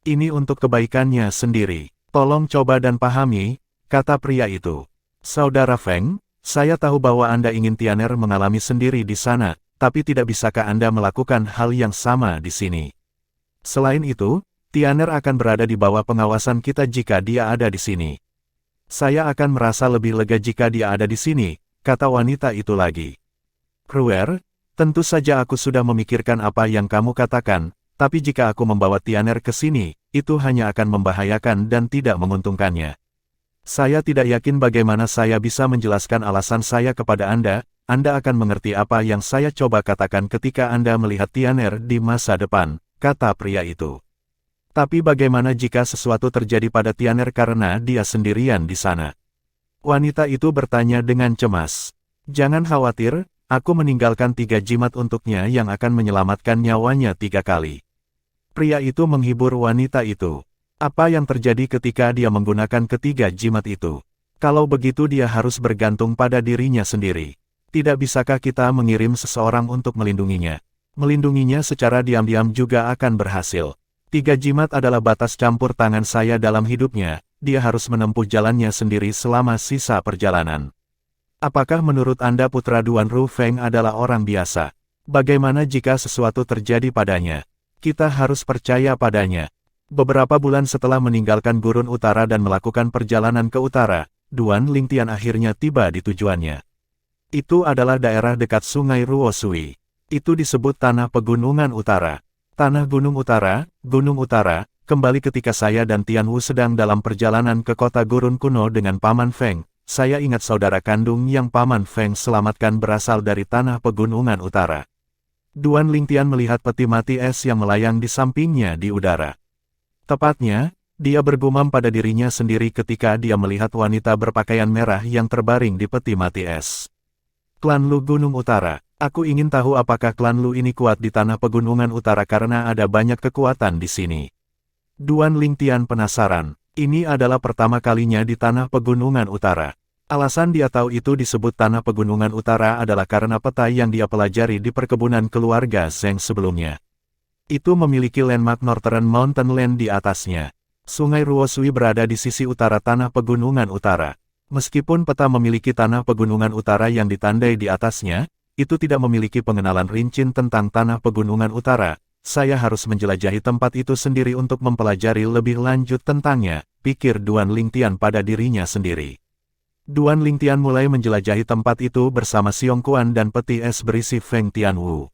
S1: Ini untuk kebaikannya sendiri, tolong coba dan pahami, kata pria itu. Saudara Feng, saya tahu bahwa Anda ingin Tianer mengalami sendiri di sana, tapi tidak bisakah Anda melakukan hal yang sama di sini? Selain itu, Tianer akan berada di bawah pengawasan kita jika dia ada di sini. Saya akan merasa lebih lega jika dia ada di sini, kata wanita itu lagi. Ruer, tentu saja aku sudah memikirkan apa yang kamu katakan, tapi jika aku membawa Tianer ke sini, itu hanya akan membahayakan dan tidak menguntungkannya. Saya tidak yakin bagaimana saya bisa menjelaskan alasan saya kepada Anda akan mengerti apa yang saya coba katakan ketika Anda melihat Tianer di masa depan, kata pria itu. Tapi bagaimana jika sesuatu terjadi pada Tianer karena dia sendirian di sana? Wanita itu bertanya dengan cemas. Jangan khawatir, aku meninggalkan 3 jimat untuknya yang akan menyelamatkan nyawanya 3 kali. Pria itu menghibur wanita itu. Apa yang terjadi ketika dia menggunakan ketiga jimat itu? Kalau begitu dia harus bergantung pada dirinya sendiri. Tidak bisakah kita mengirim seseorang untuk melindunginya? Melindunginya secara diam-diam juga akan berhasil. 3 jimat adalah batas campur tangan saya dalam hidupnya, dia harus menempuh jalannya sendiri selama sisa perjalanan. Apakah menurut Anda putra Duan Ru Feng adalah orang biasa? Bagaimana jika sesuatu terjadi padanya? Kita harus percaya padanya. Beberapa bulan setelah meninggalkan gurun utara dan melakukan perjalanan ke utara, Duan Lingtian akhirnya tiba di tujuannya. Itu adalah daerah dekat sungai Ruosui. Itu disebut Tanah Pegunungan Utara. Tanah Gunung Utara, kembali ketika saya dan Tian Wu sedang dalam perjalanan ke kota gurun kuno dengan Paman Feng, saya ingat saudara kandung yang Paman Feng selamatkan berasal dari Tanah Pegunungan Utara. Duan Lingtian melihat peti mati es yang melayang di sampingnya di udara. Tepatnya, dia bergumam pada dirinya sendiri ketika dia melihat wanita berpakaian merah yang terbaring di peti mati es. Klan Lu Gunung Utara, aku ingin tahu apakah klan Lu ini kuat di Tanah Pegunungan Utara karena ada banyak kekuatan di sini. Duan Lingtian penasaran, ini adalah pertama kalinya di Tanah Pegunungan Utara. Alasan dia tahu itu disebut Tanah Pegunungan Utara adalah karena peta yang dia pelajari di perkebunan keluarga Zheng sebelumnya. Itu memiliki landmark Northern Mountain Land di atasnya. Sungai Ruosui berada di sisi utara Tanah Pegunungan Utara. Meskipun peta memiliki Tanah Pegunungan Utara yang ditandai di atasnya, itu tidak memiliki pengenalan rinci tentang Tanah Pegunungan Utara. Saya harus menjelajahi tempat itu sendiri untuk mempelajari lebih lanjut tentangnya, pikir Duan Lingtian pada dirinya sendiri. Duan Lingtian mulai menjelajahi tempat itu bersama Xiong Kuan dan peti es berisi Feng Tianwu.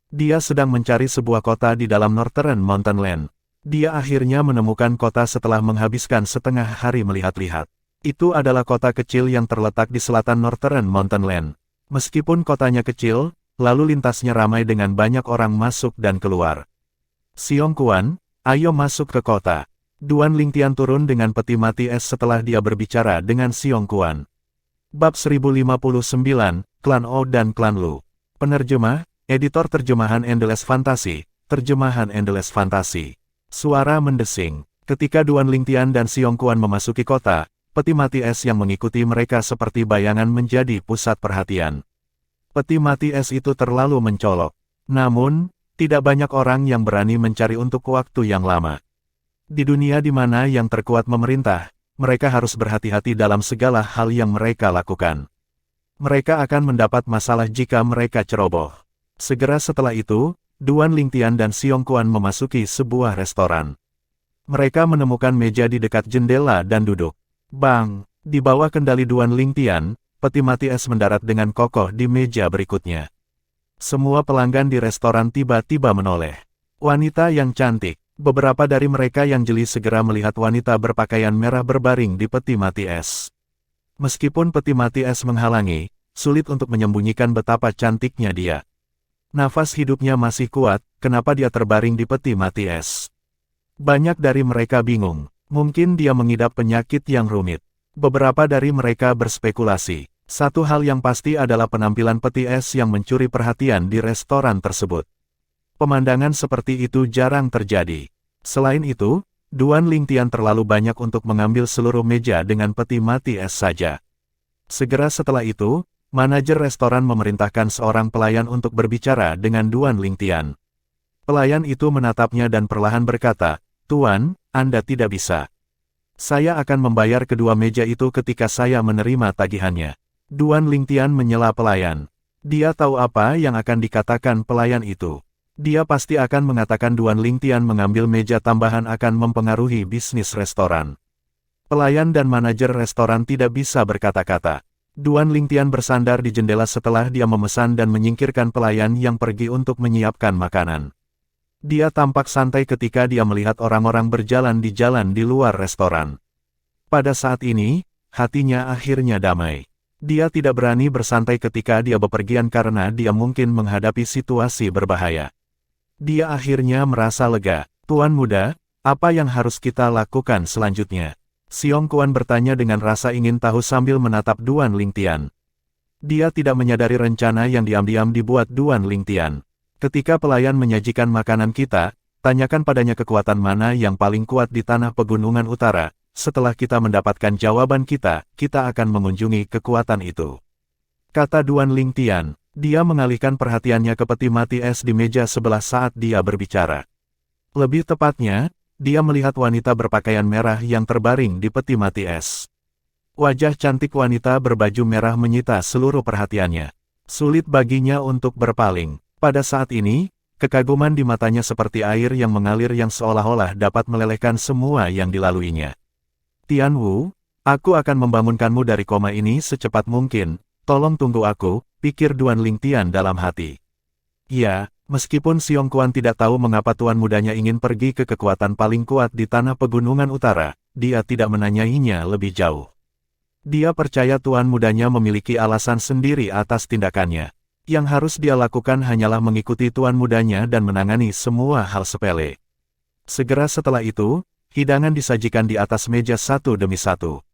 S1: Dia sedang mencari sebuah kota di dalam Northern Mountain Land. Dia akhirnya menemukan kota setelah menghabiskan setengah hari melihat-lihat. Itu adalah kota kecil yang terletak di selatan Northern Mountain Land. Meskipun kotanya kecil, lalu lintasnya ramai dengan banyak orang masuk dan keluar. Xiong Kuan, ayo masuk ke kota. Duan Lingtian turun dengan peti mati es setelah dia berbicara dengan Xiong Kuan. Bab 1059, Klan O dan Klan Lu. Penerjemah, Editor Terjemahan Endless Fantasy, Terjemahan Endless Fantasy. Suara mendesing. Ketika Duan Lingtian dan Xiong Kuan memasuki kota, peti mati es yang mengikuti mereka seperti bayangan menjadi pusat perhatian. Peti mati es itu terlalu mencolok. Namun, tidak banyak orang yang berani mencari untuk waktu yang lama. Di dunia di mana yang terkuat memerintah, mereka harus berhati-hati dalam segala hal yang mereka lakukan. Mereka akan mendapat masalah jika mereka ceroboh. Segera setelah itu, Duan Lingtian dan Xiong Quan memasuki sebuah restoran. Mereka menemukan meja di dekat jendela dan duduk. Bang! Di bawah kendali Duan Lingtian, peti mati es mendarat dengan kokoh di meja berikutnya. Semua pelanggan di restoran tiba-tiba menoleh. Wanita yang cantik. Beberapa dari mereka yang jeli segera melihat wanita berpakaian merah berbaring di peti mati es. Meskipun peti mati es menghalangi, sulit untuk menyembunyikan betapa cantiknya dia. Nafas hidupnya masih kuat, kenapa dia terbaring di peti mati es? Banyak dari mereka bingung. Mungkin dia mengidap penyakit yang rumit. Beberapa dari mereka berspekulasi. Satu hal yang pasti adalah penampilan peti es yang mencuri perhatian di restoran tersebut. Pemandangan seperti itu jarang terjadi. Selain itu, Duan Lingtian terlalu banyak untuk mengambil seluruh meja dengan peti mati es saja. Segera setelah itu, manajer restoran memerintahkan seorang pelayan untuk berbicara dengan Duan Lingtian. Pelayan itu menatapnya dan perlahan berkata, "Tuan, Anda tidak bisa. Saya akan membayar kedua meja itu ketika saya menerima tagihannya." Duan Lingtian menyela pelayan. Dia tahu apa yang akan dikatakan pelayan itu. Dia pasti akan mengatakan Duan Lingtian mengambil meja tambahan akan mempengaruhi bisnis restoran. Pelayan dan manajer restoran tidak bisa berkata-kata. Duan Lingtian bersandar di jendela setelah dia memesan dan menyingkirkan pelayan yang pergi untuk menyiapkan makanan. Dia tampak santai ketika dia melihat orang-orang berjalan di jalan di luar restoran. Pada saat ini, hatinya akhirnya damai. Dia tidak berani bersantai ketika dia bepergian karena dia mungkin menghadapi situasi berbahaya. Dia akhirnya merasa lega. "Tuan muda, apa yang harus kita lakukan selanjutnya?" Xiong Quan bertanya dengan rasa ingin tahu sambil menatap Duan Lingtian. Dia tidak menyadari rencana yang diam-diam dibuat Duan Lingtian. "Ketika pelayan menyajikan makanan kita, tanyakan padanya kekuatan mana yang paling kuat di tanah pegunungan utara. Setelah kita mendapatkan jawaban kita akan mengunjungi kekuatan itu," kata Duan Lingtian. Dia mengalihkan perhatiannya ke peti mati es di meja sebelah saat dia berbicara. Lebih tepatnya, dia melihat wanita berpakaian merah yang terbaring di peti mati es. Wajah cantik wanita berbaju merah menyita seluruh perhatiannya. Sulit baginya untuk berpaling. Pada saat ini, kekaguman di matanya seperti air yang mengalir yang seolah-olah dapat melelehkan semua yang dilaluinya. "Tian Wu, aku akan membangunkanmu dari koma ini secepat mungkin. Tolong tunggu aku," pikir Duan Lingtian dalam hati. Ya, meskipun Xiong Quan tidak tahu mengapa tuan mudanya ingin pergi ke kekuatan paling kuat di tanah pegunungan utara, dia tidak menanyainya lebih jauh. Dia percaya tuan mudanya memiliki alasan sendiri atas tindakannya. Yang harus dia lakukan hanyalah mengikuti tuan mudanya dan menangani semua hal sepele. Segera setelah itu, hidangan disajikan di atas meja satu demi satu.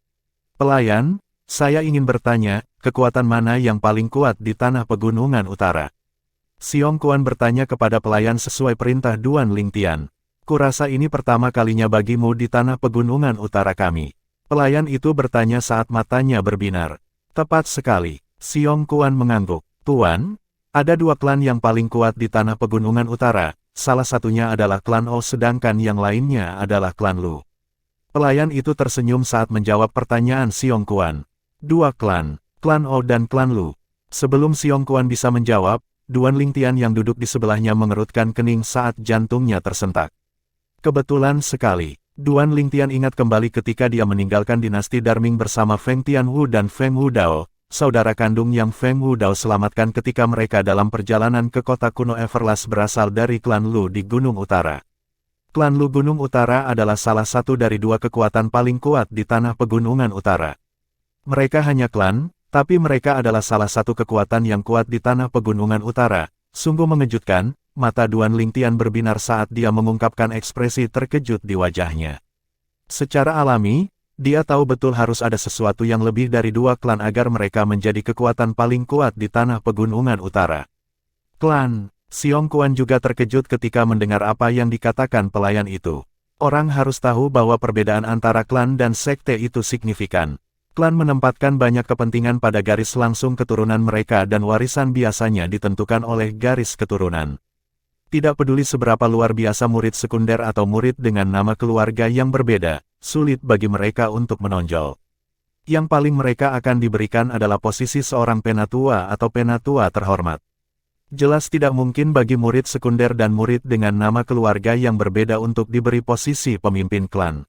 S1: "Pelayan, saya ingin bertanya, kekuatan mana yang paling kuat di tanah pegunungan utara?" Xiong Quan bertanya kepada pelayan sesuai perintah Duan Lingtian. "Kurasa ini pertama kalinya bagimu di tanah pegunungan utara kami." Pelayan itu bertanya saat matanya berbinar. "Tepat sekali." Xiong Quan mengangguk. "Tuan, ada dua klan yang paling kuat di tanah pegunungan utara, salah satunya adalah klan O sedangkan yang lainnya adalah klan Lu." Pelayan itu tersenyum saat menjawab pertanyaan Xiong Quan. "Dua klan, klan O dan klan Lu." Sebelum Xiong Quan bisa menjawab, Duan Lingtian yang duduk di sebelahnya mengerutkan kening saat jantungnya tersentak. Kebetulan sekali, Duan Lingtian ingat kembali ketika dia meninggalkan dinasti Darming bersama Feng Tianwu dan Feng Wudao, saudara kandung yang Feng Wudao selamatkan ketika mereka dalam perjalanan ke kota kuno Everlast berasal dari klan Lu di Gunung Utara. Klan Lu Gunung Utara adalah salah satu dari dua kekuatan paling kuat di tanah pegunungan utara. Mereka hanya klan, tapi mereka adalah salah satu kekuatan yang kuat di tanah pegunungan utara. Sungguh mengejutkan, mata Duan Lingtian berbinar saat dia mengungkapkan ekspresi terkejut di wajahnya. Secara alami, dia tahu betul harus ada sesuatu yang lebih dari dua klan agar mereka menjadi kekuatan paling kuat di tanah pegunungan utara. Klan, Xiong Quan juga terkejut ketika mendengar apa yang dikatakan pelayan itu. Orang harus tahu bahwa perbedaan antara klan dan sekte itu signifikan. Klan menempatkan banyak kepentingan pada garis langsung keturunan mereka dan warisan biasanya ditentukan oleh garis keturunan. Tidak peduli seberapa luar biasa murid sekunder atau murid dengan nama keluarga yang berbeda, sulit bagi mereka untuk menonjol. Yang paling mereka akan diberikan adalah posisi seorang penatua atau penatua terhormat. Jelas tidak mungkin bagi murid sekunder dan murid dengan nama keluarga yang berbeda untuk diberi posisi pemimpin klan.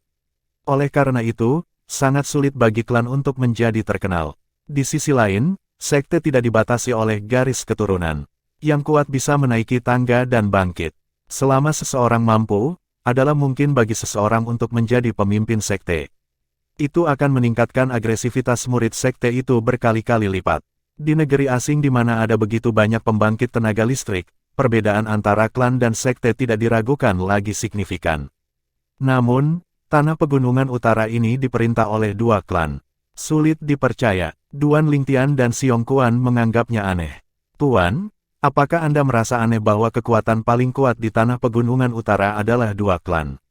S1: Oleh karena itu, sangat sulit bagi klan untuk menjadi terkenal. Di sisi lain, sekte tidak dibatasi oleh garis keturunan. Yang kuat bisa menaiki tangga dan bangkit. Selama seseorang mampu, adalah mungkin bagi seseorang untuk menjadi pemimpin sekte. Itu akan meningkatkan agresivitas murid sekte itu berkali-kali lipat. Di negeri asing di mana ada begitu banyak pembangkit tenaga listrik, perbedaan antara klan dan sekte tidak diragukan lagi signifikan. Namun, tanah pegunungan utara ini diperintah oleh dua klan. Sulit dipercaya, Duan Lingtian dan Xiong Quan menganggapnya aneh. Tuan, apakah Anda merasa aneh bahwa kekuatan paling kuat di tanah pegunungan utara adalah dua klan?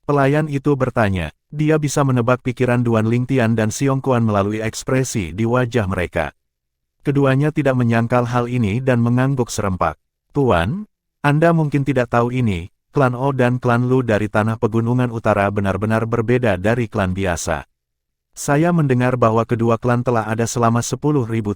S1: Pelayan itu bertanya. Dia bisa menebak pikiran Duan Lingtian dan Xiong Quan melalui ekspresi di wajah mereka. Keduanya tidak menyangkal hal ini dan mengangguk serempak. Tuan, Anda mungkin tidak tahu ini, klan O dan klan Lu dari tanah pegunungan utara benar-benar berbeda dari klan biasa. Saya mendengar bahwa kedua klan telah ada selama 10.000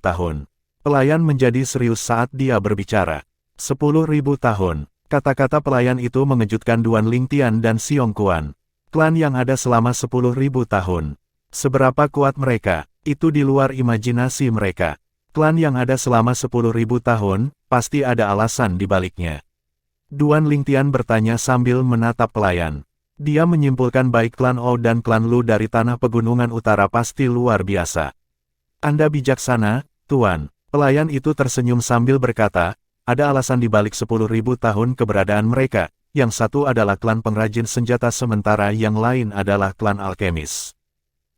S1: tahun. Pelayan menjadi serius saat dia berbicara. 10.000 tahun. Kata-kata pelayan itu mengejutkan Duan Lingtian dan Xiong Quan. Klan yang ada selama 10.000 tahun. Seberapa kuat mereka, itu di luar imajinasi mereka. Klan yang ada selama 10.000 tahun, pasti ada alasan di baliknya. Duan Lingtian bertanya sambil menatap pelayan. Dia menyimpulkan baik klan O dan klan Lu dari tanah pegunungan utara pasti luar biasa. Anda bijaksana, Tuan. Pelayan itu tersenyum sambil berkata, ada alasan di balik 10.000 tahun keberadaan mereka, yang satu adalah klan pengrajin senjata sementara yang lain adalah klan alkemis.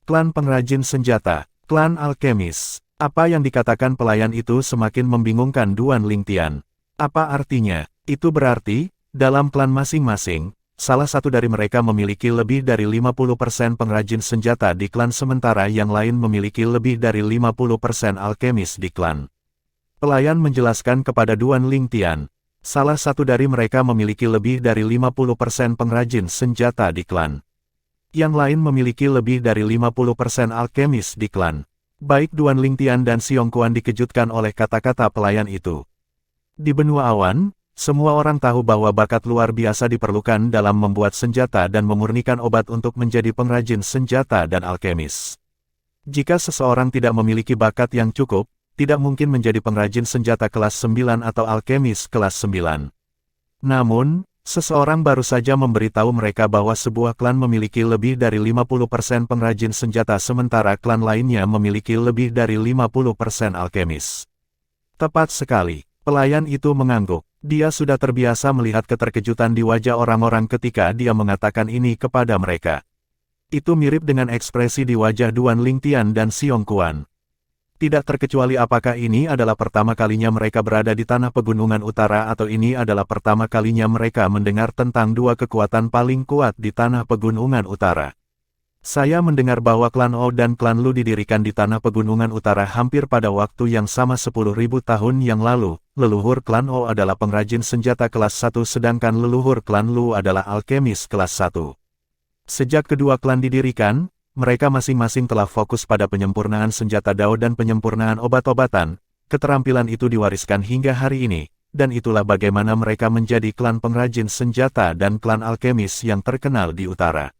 S1: Klan pengrajin senjata, klan alkemis. Apa yang dikatakan pelayan itu semakin membingungkan Duan Lingtian. Apa artinya? Itu berarti, dalam klan masing-masing, salah satu dari mereka memiliki lebih dari 50% pengrajin senjata di klan sementara yang lain memiliki lebih dari 50% alkemis di klan. Pelayan menjelaskan kepada Duan Lingtian, salah satu dari mereka memiliki lebih dari 50% pengrajin senjata di klan. Yang lain memiliki lebih dari 50% alkemis di klan. Baik Duan Lingtian dan Xiong Quan dikejutkan oleh kata-kata pelayan itu. Di benua awan, semua orang tahu bahwa bakat luar biasa diperlukan dalam membuat senjata dan memurnikan obat untuk menjadi pengrajin senjata dan alkemis. Jika seseorang tidak memiliki bakat yang cukup, tidak mungkin menjadi pengrajin senjata kelas 9 atau alkemis kelas 9. Namun, seseorang baru saja memberitahu mereka bahwa sebuah klan memiliki lebih dari 50% pengrajin senjata sementara klan lainnya memiliki lebih dari 50% alkemis. Tepat sekali, pelayan itu mengangguk. Dia sudah terbiasa melihat keterkejutan di wajah orang-orang ketika dia mengatakan ini kepada mereka. Itu mirip dengan ekspresi di wajah Duan Lingtian dan Xiong Quan. Tidak terkecuali apakah ini adalah pertama kalinya mereka berada di tanah pegunungan utara atau ini adalah pertama kalinya mereka mendengar tentang dua kekuatan paling kuat di tanah pegunungan utara. Saya mendengar bahwa klan O dan klan Lu didirikan di tanah pegunungan utara hampir pada waktu yang sama 10.000 tahun yang lalu. Leluhur klan O adalah pengrajin senjata kelas 1 sedangkan leluhur klan Lu adalah alkemis kelas 1. Sejak kedua klan didirikan, mereka masing-masing telah fokus pada penyempurnaan senjata Dao dan penyempurnaan obat-obatan. Keterampilan itu diwariskan hingga hari ini, dan itulah bagaimana mereka menjadi klan pengrajin senjata dan klan alkemis yang terkenal di utara.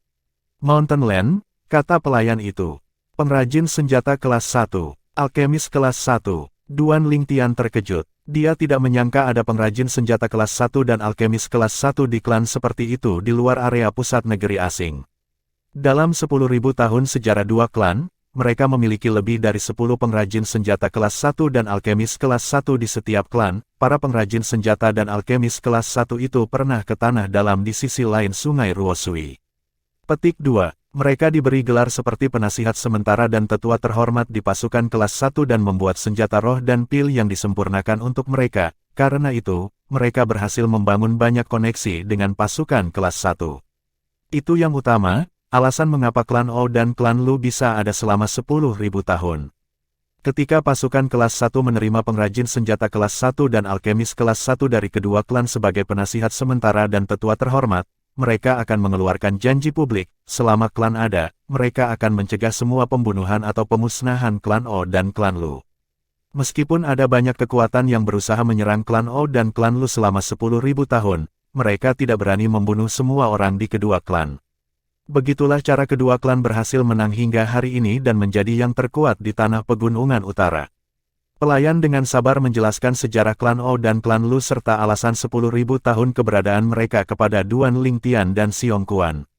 S1: Mountain Land, kata pelayan itu. Pengrajin senjata kelas 1, alkemis kelas 1. Duan Lingtian terkejut. Dia tidak menyangka ada pengrajin senjata kelas 1 dan alkemis kelas 1 di klan seperti itu di luar area pusat negeri asing. Dalam 10.000 tahun sejarah dua klan, mereka memiliki lebih dari 10 pengrajin senjata kelas 1 dan alkemis kelas 1 di setiap klan. Para pengrajin senjata dan alkemis kelas 1 itu pernah ke tanah dalam di sisi lain sungai Ruosui. Petik 2. Mereka diberi gelar seperti penasihat sementara dan tetua terhormat di pasukan kelas 1 dan membuat senjata roh dan pil yang disempurnakan untuk mereka. Karena itu, mereka berhasil membangun banyak koneksi dengan pasukan kelas 1. Itu yang utama, alasan mengapa klan O dan klan Lu bisa ada selama 10.000 tahun. Ketika pasukan kelas 1 menerima pengrajin senjata kelas 1 dan alkemis kelas 1 dari kedua klan sebagai penasihat sementara dan tetua terhormat, mereka akan mengeluarkan janji publik, selama klan ada, mereka akan mencegah semua pembunuhan atau pemusnahan klan O dan klan Lu. Meskipun ada banyak kekuatan yang berusaha menyerang klan O dan klan Lu selama 10.000 tahun, mereka tidak berani membunuh semua orang di kedua klan. Begitulah cara kedua klan berhasil menang hingga hari ini dan menjadi yang terkuat di tanah pegunungan utara. Pelayan dengan sabar menjelaskan sejarah klan O dan klan Lu serta alasan 10.000 tahun keberadaan mereka kepada Duan Lingtian dan Xiong Quan.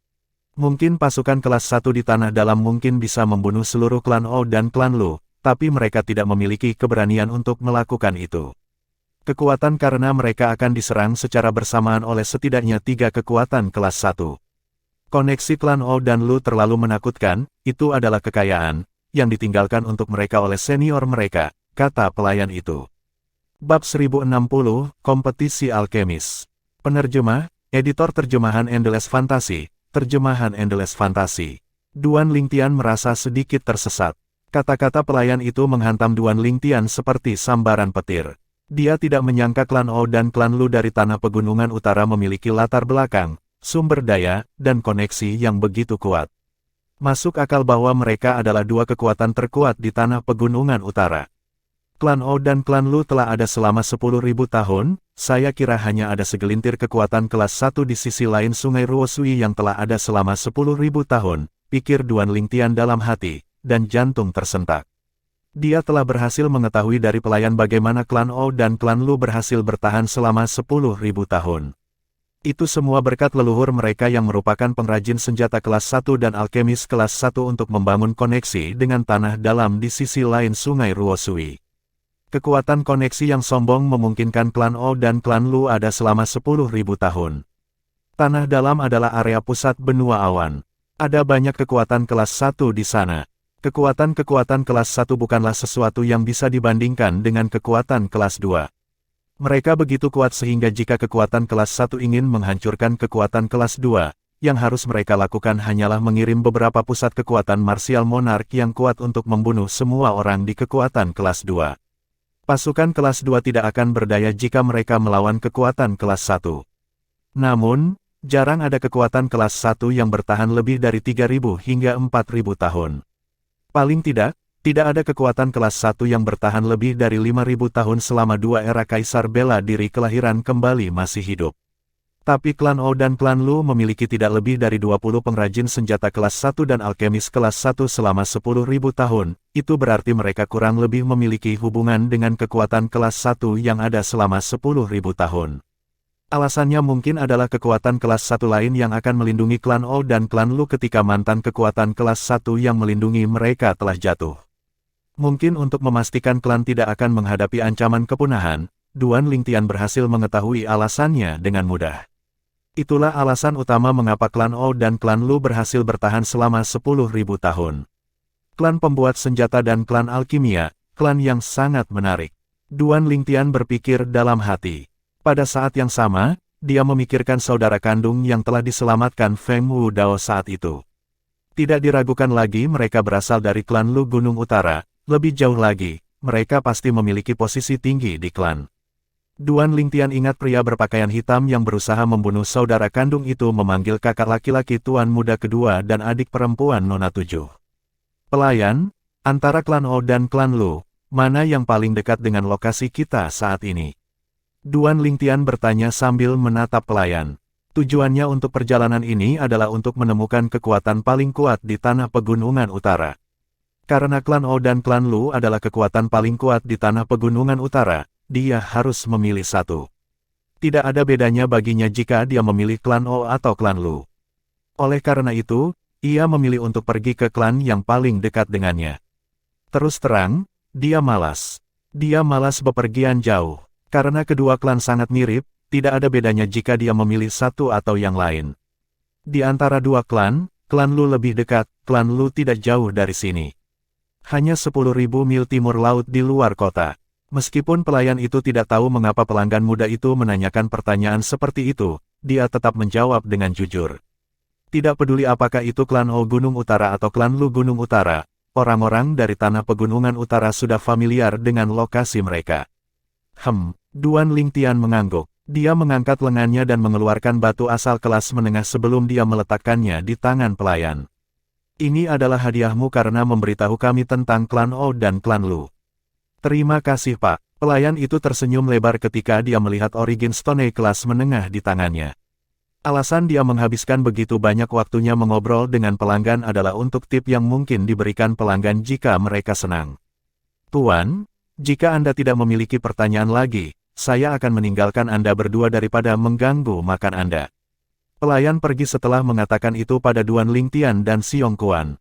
S1: Mungkin pasukan kelas 1 di tanah dalam mungkin bisa membunuh seluruh klan O dan klan Lu, tapi mereka tidak memiliki keberanian untuk melakukan itu. Kekuatan karena mereka akan diserang secara bersamaan oleh setidaknya 3 kekuatan kelas 1. Koneksi klan O dan Lu terlalu menakutkan, itu adalah kekayaan, yang ditinggalkan untuk mereka oleh senior mereka, kata pelayan itu. Bab 1060, Kompetisi Alkemis. Penerjemah, Editor Terjemahan Endless Fantasy, Terjemahan Endless Fantasy. Duan Lingtian merasa sedikit tersesat. Kata-kata pelayan itu menghantam Duan Lingtian seperti sambaran petir. Dia tidak menyangka klan O dan klan Lu dari tanah pegunungan utara memiliki latar belakang, sumber daya, dan koneksi yang begitu kuat. Masuk akal bahwa mereka adalah 2 kekuatan terkuat di tanah pegunungan utara. Klan O dan klan Lu telah ada selama 10.000 tahun, saya kira hanya ada segelintir kekuatan kelas 1 di sisi lain sungai Ruosui yang telah ada selama 10.000 tahun, pikir Duan Lingtian dalam hati, dan jantung tersentak. Dia telah berhasil mengetahui dari pelayan bagaimana klan O dan klan Lu berhasil bertahan selama 10.000 tahun. Itu semua berkat leluhur mereka yang merupakan pengrajin senjata kelas 1 dan alkemis kelas 1 untuk membangun koneksi dengan tanah dalam di sisi lain sungai Ruosui. Kekuatan koneksi yang sombong memungkinkan klan O dan klan Lu ada selama 10.000 tahun. Tanah dalam adalah area pusat benua awan. Ada banyak kekuatan kelas 1 di sana. Kekuatan-kekuatan kelas 1 bukanlah sesuatu yang bisa dibandingkan dengan kekuatan kelas 2. Mereka begitu kuat sehingga jika kekuatan kelas 1 ingin menghancurkan kekuatan kelas 2, yang harus mereka lakukan hanyalah mengirim beberapa pusat kekuatan marsial monark yang kuat untuk membunuh semua orang di kekuatan kelas 2. Pasukan kelas 2 tidak akan berdaya jika mereka melawan kekuatan kelas 1. Namun, jarang ada kekuatan kelas 1 yang bertahan lebih dari 3.000 hingga 4.000 tahun. Paling tidak ada kekuatan kelas 1 yang bertahan lebih dari 5.000 tahun selama 2 era kaisar bela diri kelahiran kembali masih hidup. Tapi klan O dan klan Lu memiliki tidak lebih dari 20 pengrajin senjata kelas 1 dan alkemis kelas 1 selama 10.000 tahun, itu berarti mereka kurang lebih memiliki hubungan dengan kekuatan kelas 1 yang ada selama 10.000 tahun. Alasannya mungkin adalah kekuatan kelas 1 lain yang akan melindungi klan O dan klan Lu ketika mantan kekuatan kelas 1 yang melindungi mereka telah jatuh. Mungkin untuk memastikan klan tidak akan menghadapi ancaman kepunahan, Duan Lingtian berhasil mengetahui alasannya dengan mudah. Itulah alasan utama mengapa klan O dan klan Lu berhasil bertahan selama 10.000 tahun. Klan pembuat senjata dan klan alkimia, klan yang sangat menarik. Duan Lingtian berpikir dalam hati. Pada saat yang sama, dia memikirkan saudara kandung yang telah diselamatkan Feng Wu Dao saat itu. Tidak diragukan lagi mereka berasal dari klan Lu Gunung Utara. Lebih jauh lagi, mereka pasti memiliki posisi tinggi di klan. Duan Lingtian ingat pria berpakaian hitam yang berusaha membunuh saudara kandung itu memanggil kakak laki-laki tuan muda kedua dan adik perempuan Nona 7. Pelayan, antara klan O dan klan Lu, mana yang paling dekat dengan lokasi kita saat ini? Duan Lingtian bertanya sambil menatap pelayan. Tujuannya untuk perjalanan ini adalah untuk menemukan kekuatan paling kuat di tanah pegunungan utara. Karena klan O dan klan Lu adalah kekuatan paling kuat di tanah pegunungan utara, dia harus memilih satu. Tidak ada bedanya baginya jika dia memilih klan O atau klan Lu. Oleh karena itu, ia memilih untuk pergi ke klan yang paling dekat dengannya. Terus terang, dia malas. Dia malas bepergian jauh. Karena kedua klan sangat mirip, tidak ada bedanya jika dia memilih satu atau yang lain. Di antara dua klan Lu lebih dekat, klan Lu tidak jauh dari sini. Hanya 10.000 mil timur laut di luar kota. Meskipun pelayan itu tidak tahu mengapa pelanggan muda itu menanyakan pertanyaan seperti itu, dia tetap menjawab dengan jujur. Tidak peduli apakah itu klan O Gunung Utara atau klan Lu Gunung Utara, orang-orang dari tanah pegunungan utara sudah familiar dengan lokasi mereka. Duan Lingtian mengangguk. Dia mengangkat lengannya dan mengeluarkan batu asal kelas menengah sebelum dia meletakkannya di tangan pelayan. Ini adalah hadiahmu karena memberitahu kami tentang klan O dan klan Lu. Terima kasih Pak. Pelayan itu tersenyum lebar ketika dia melihat origin stone kelas menengah di tangannya. Alasan dia menghabiskan begitu banyak waktunya mengobrol dengan pelanggan adalah untuk tip yang mungkin diberikan pelanggan jika mereka senang. Tuan, jika Anda tidak memiliki pertanyaan lagi, saya akan meninggalkan Anda berdua daripada mengganggu makan Anda. Pelayan pergi setelah mengatakan itu pada Duan Lingtian dan Xiong Kuan.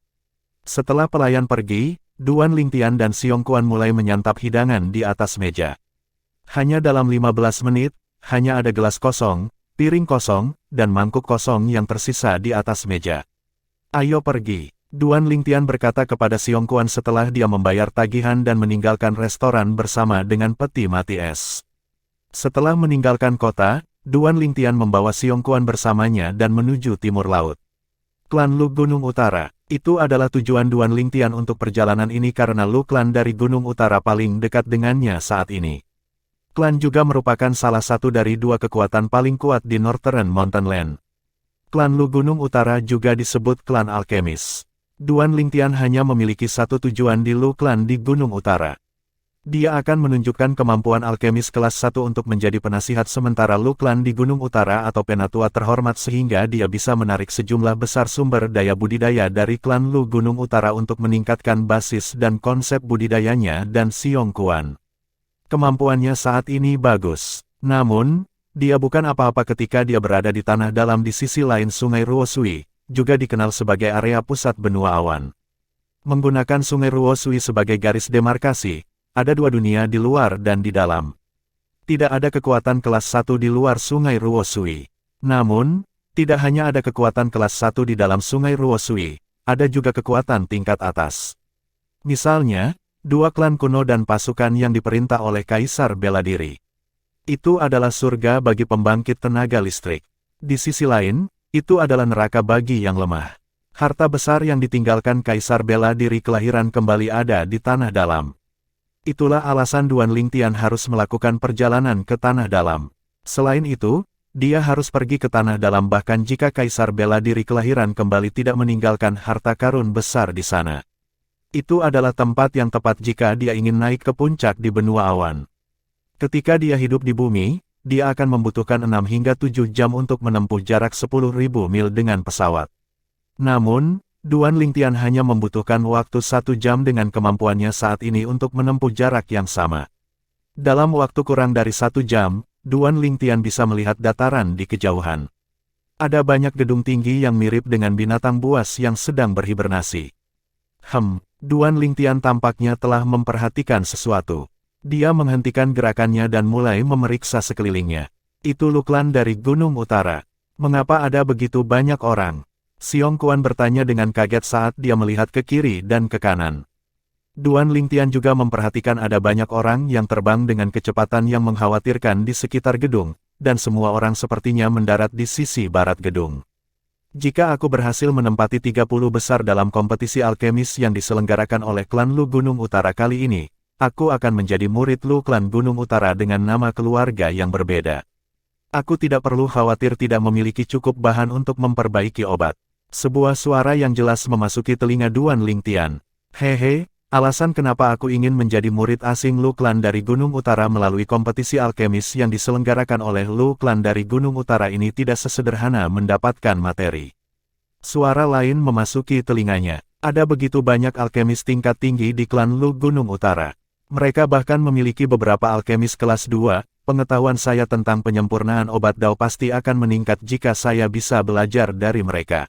S1: Setelah pelayan pergi, Duan Lingtian dan Xiong Kuan mulai menyantap hidangan di atas meja. Hanya dalam 15 menit, hanya ada gelas kosong, piring kosong, dan mangkuk kosong yang tersisa di atas meja. Ayo pergi, Duan Lingtian berkata kepada Xiong Kuan setelah dia membayar tagihan dan meninggalkan restoran bersama dengan peti mati es. Setelah meninggalkan kota, Duan Lingtian membawa Xiong Kuan bersamanya dan menuju timur laut. Klan Lu Gunung Utara. Itu adalah tujuan Duan Lingtian untuk perjalanan ini karena Lu klan dari Gunung Utara paling dekat dengannya saat ini. Klan juga merupakan salah satu dari dua kekuatan paling kuat di Northern Mountainland. Klan Lu Gunung Utara juga disebut klan alkemis. Duan Lingtian hanya memiliki satu tujuan di Lu klan di Gunung Utara. Dia akan menunjukkan kemampuan alkemis kelas 1 untuk menjadi penasihat sementara Lu klan di Gunung Utara atau penatua terhormat sehingga dia bisa menarik sejumlah besar sumber daya budidaya dari klan Lu Gunung Utara untuk meningkatkan basis dan konsep budidayanya dan Xiong Kuan. Kemampuannya saat ini bagus. Namun, dia bukan apa-apa ketika dia berada di tanah dalam di sisi lain Sungai Ruosui, juga dikenal sebagai area pusat benua awan. Menggunakan Sungai Ruosui sebagai garis demarkasi, ada dua dunia di luar dan di dalam. Tidak ada kekuatan kelas 1 di luar Sungai Ruosui. Namun, tidak hanya ada kekuatan kelas 1 di dalam Sungai Ruosui, ada juga kekuatan tingkat atas. Misalnya, dua klan kuno dan pasukan yang diperintah oleh Kaisar Bela Diri. Itu adalah surga bagi pembangkit tenaga listrik. Di sisi lain, itu adalah neraka bagi yang lemah. Harta besar yang ditinggalkan Kaisar Bela Diri kelahiran kembali ada di tanah dalam. Itulah alasan Duan Lingtian harus melakukan perjalanan ke tanah dalam. Selain itu, dia harus pergi ke tanah dalam bahkan jika Kaisar Bela Diri kelahiran kembali tidak meninggalkan harta karun besar di sana. Itu adalah tempat yang tepat jika dia ingin naik ke puncak di benua awan. Ketika dia hidup di bumi, dia akan membutuhkan 6 hingga 7 jam untuk menempuh jarak 10.000 mil dengan pesawat. Namun, Duan Lingtian hanya membutuhkan waktu 1 jam dengan kemampuannya saat ini untuk menempuh jarak yang sama. Dalam waktu kurang dari 1 jam, Duan Lingtian bisa melihat dataran di kejauhan. Ada banyak gedung tinggi yang mirip dengan binatang buas yang sedang berhibernasi. Duan Lingtian tampaknya telah memperhatikan sesuatu. Dia menghentikan gerakannya dan mulai memeriksa sekelilingnya. Itu Lu klan dari Gunung Utara. Mengapa ada begitu banyak orang? Xiong Kuan bertanya dengan kaget saat dia melihat ke kiri dan ke kanan. Duan Lingtian juga memperhatikan ada banyak orang yang terbang dengan kecepatan yang mengkhawatirkan di sekitar gedung, dan semua orang sepertinya mendarat di sisi barat gedung. Jika aku berhasil menempati 30 besar dalam kompetisi alkemis yang diselenggarakan oleh klan Lu Gunung Utara kali ini, aku akan menjadi murid Lu klan Gunung Utara dengan nama keluarga yang berbeda. Aku tidak perlu khawatir tidak memiliki cukup bahan untuk memperbaiki obat. Sebuah suara yang jelas memasuki telinga Duan Lingtian. Hehe, alasan kenapa aku ingin menjadi murid asing Lu klan dari Gunung Utara melalui kompetisi alkemis yang diselenggarakan oleh Lu klan dari Gunung Utara ini tidak sesederhana mendapatkan materi. Suara lain memasuki telinganya. Ada begitu banyak alkemis tingkat tinggi di klan Lu Gunung Utara. Mereka bahkan memiliki beberapa alkemis kelas 2, pengetahuan saya tentang penyempurnaan obat Dao pasti akan meningkat jika saya bisa belajar dari mereka.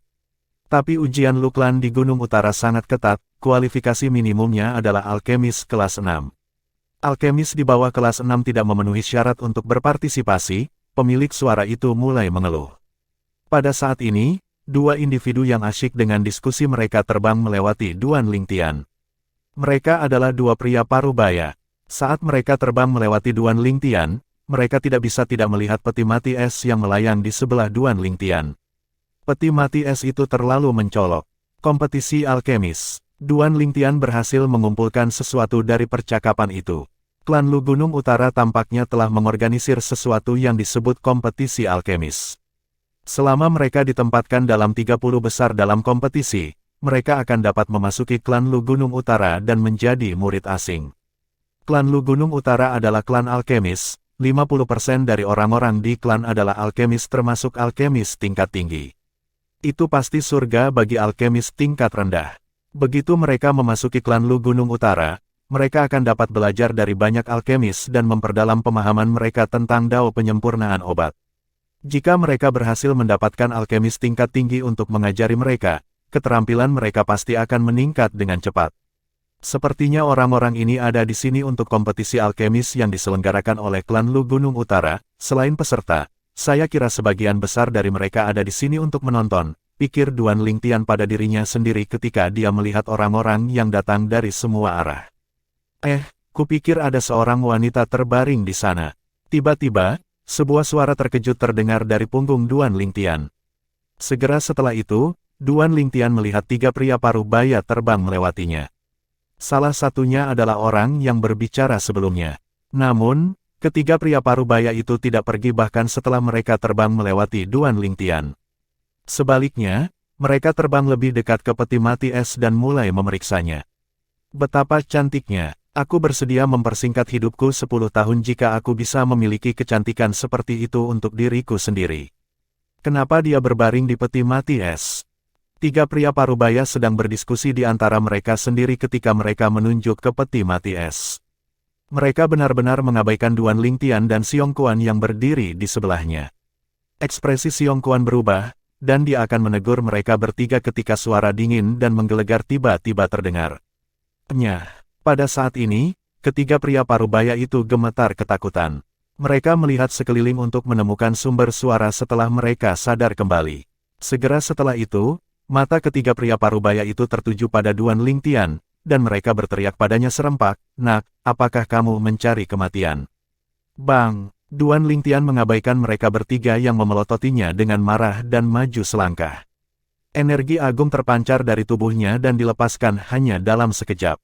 S1: Tapi ujian Lu klan di Gunung Utara sangat ketat, kualifikasi minimumnya adalah alkemis kelas 6. Alkemis di bawah kelas 6 tidak memenuhi syarat untuk berpartisipasi, pemilik suara itu mulai mengeluh. Pada saat ini, dua individu yang asyik dengan diskusi mereka terbang melewati Duan Lingtian. Mereka adalah dua pria parubaya. Saat mereka terbang melewati Duan Lingtian, mereka tidak bisa tidak melihat peti mati es yang melayang di sebelah Duan Lingtian. Peti mati es itu terlalu mencolok. Kompetisi alkemis. Duan Lingtian berhasil mengumpulkan sesuatu dari percakapan itu. Klan Lu Gunung Utara tampaknya telah mengorganisir sesuatu yang disebut kompetisi alkemis. Selama mereka ditempatkan dalam 30 besar dalam kompetisi, mereka akan dapat memasuki klan Lu Gunung Utara dan menjadi murid asing. Klan Lu Gunung Utara adalah klan alkemis, 50% dari orang-orang di klan adalah alkemis termasuk alkemis tingkat tinggi. Itu pasti surga bagi alkemis tingkat rendah. Begitu mereka memasuki klan Lu Gunung Utara, mereka akan dapat belajar dari banyak alkemis dan memperdalam pemahaman mereka tentang dao penyempurnaan obat. Jika mereka berhasil mendapatkan alkemis tingkat tinggi untuk mengajari mereka, keterampilan mereka pasti akan meningkat dengan cepat. Sepertinya orang-orang ini ada di sini untuk kompetisi alkemis yang diselenggarakan oleh klan Lu Gunung Utara. Selain peserta, saya kira sebagian besar dari mereka ada di sini untuk menonton, pikir Duan Lingtian pada dirinya sendiri ketika dia melihat orang-orang yang datang dari semua arah. Kupikir ada seorang wanita terbaring di sana. Tiba-tiba, sebuah suara terkejut terdengar dari punggung Duan Lingtian. Segera setelah itu, Duan Lingtian melihat 3 pria paruh baya terbang melewatinya. Salah satunya adalah orang yang berbicara sebelumnya. Namun, ketiga pria paruh baya itu tidak pergi bahkan setelah mereka terbang melewati Duan Lingtian. Sebaliknya, mereka terbang lebih dekat ke peti mati es dan mulai memeriksanya. Betapa cantiknya, aku bersedia mempersingkat hidupku 10 tahun jika aku bisa memiliki kecantikan seperti itu untuk diriku sendiri. Kenapa dia berbaring di peti mati es? 3 pria parubaya sedang berdiskusi di antara mereka sendiri ketika mereka menunjuk ke peti mati es. Mereka benar-benar mengabaikan Duan Lingtian dan Xiong Quan yang berdiri di sebelahnya. Ekspresi Xiong Quan berubah, dan dia akan menegur mereka bertiga ketika suara dingin dan menggelegar tiba-tiba terdengar. Pada saat ini, ketiga pria parubaya itu gemetar ketakutan. Mereka melihat sekeliling untuk menemukan sumber suara setelah mereka sadar kembali. Segera setelah itu, mata ketiga pria parubaya itu tertuju pada Duan Lingtian, dan mereka berteriak padanya serempak, "Nak, apakah kamu mencari kematian?" Bang! Duan Lingtian mengabaikan mereka bertiga yang memelototinya dengan marah dan maju selangkah. Energi agung terpancar dari tubuhnya dan dilepaskan hanya dalam sekejap.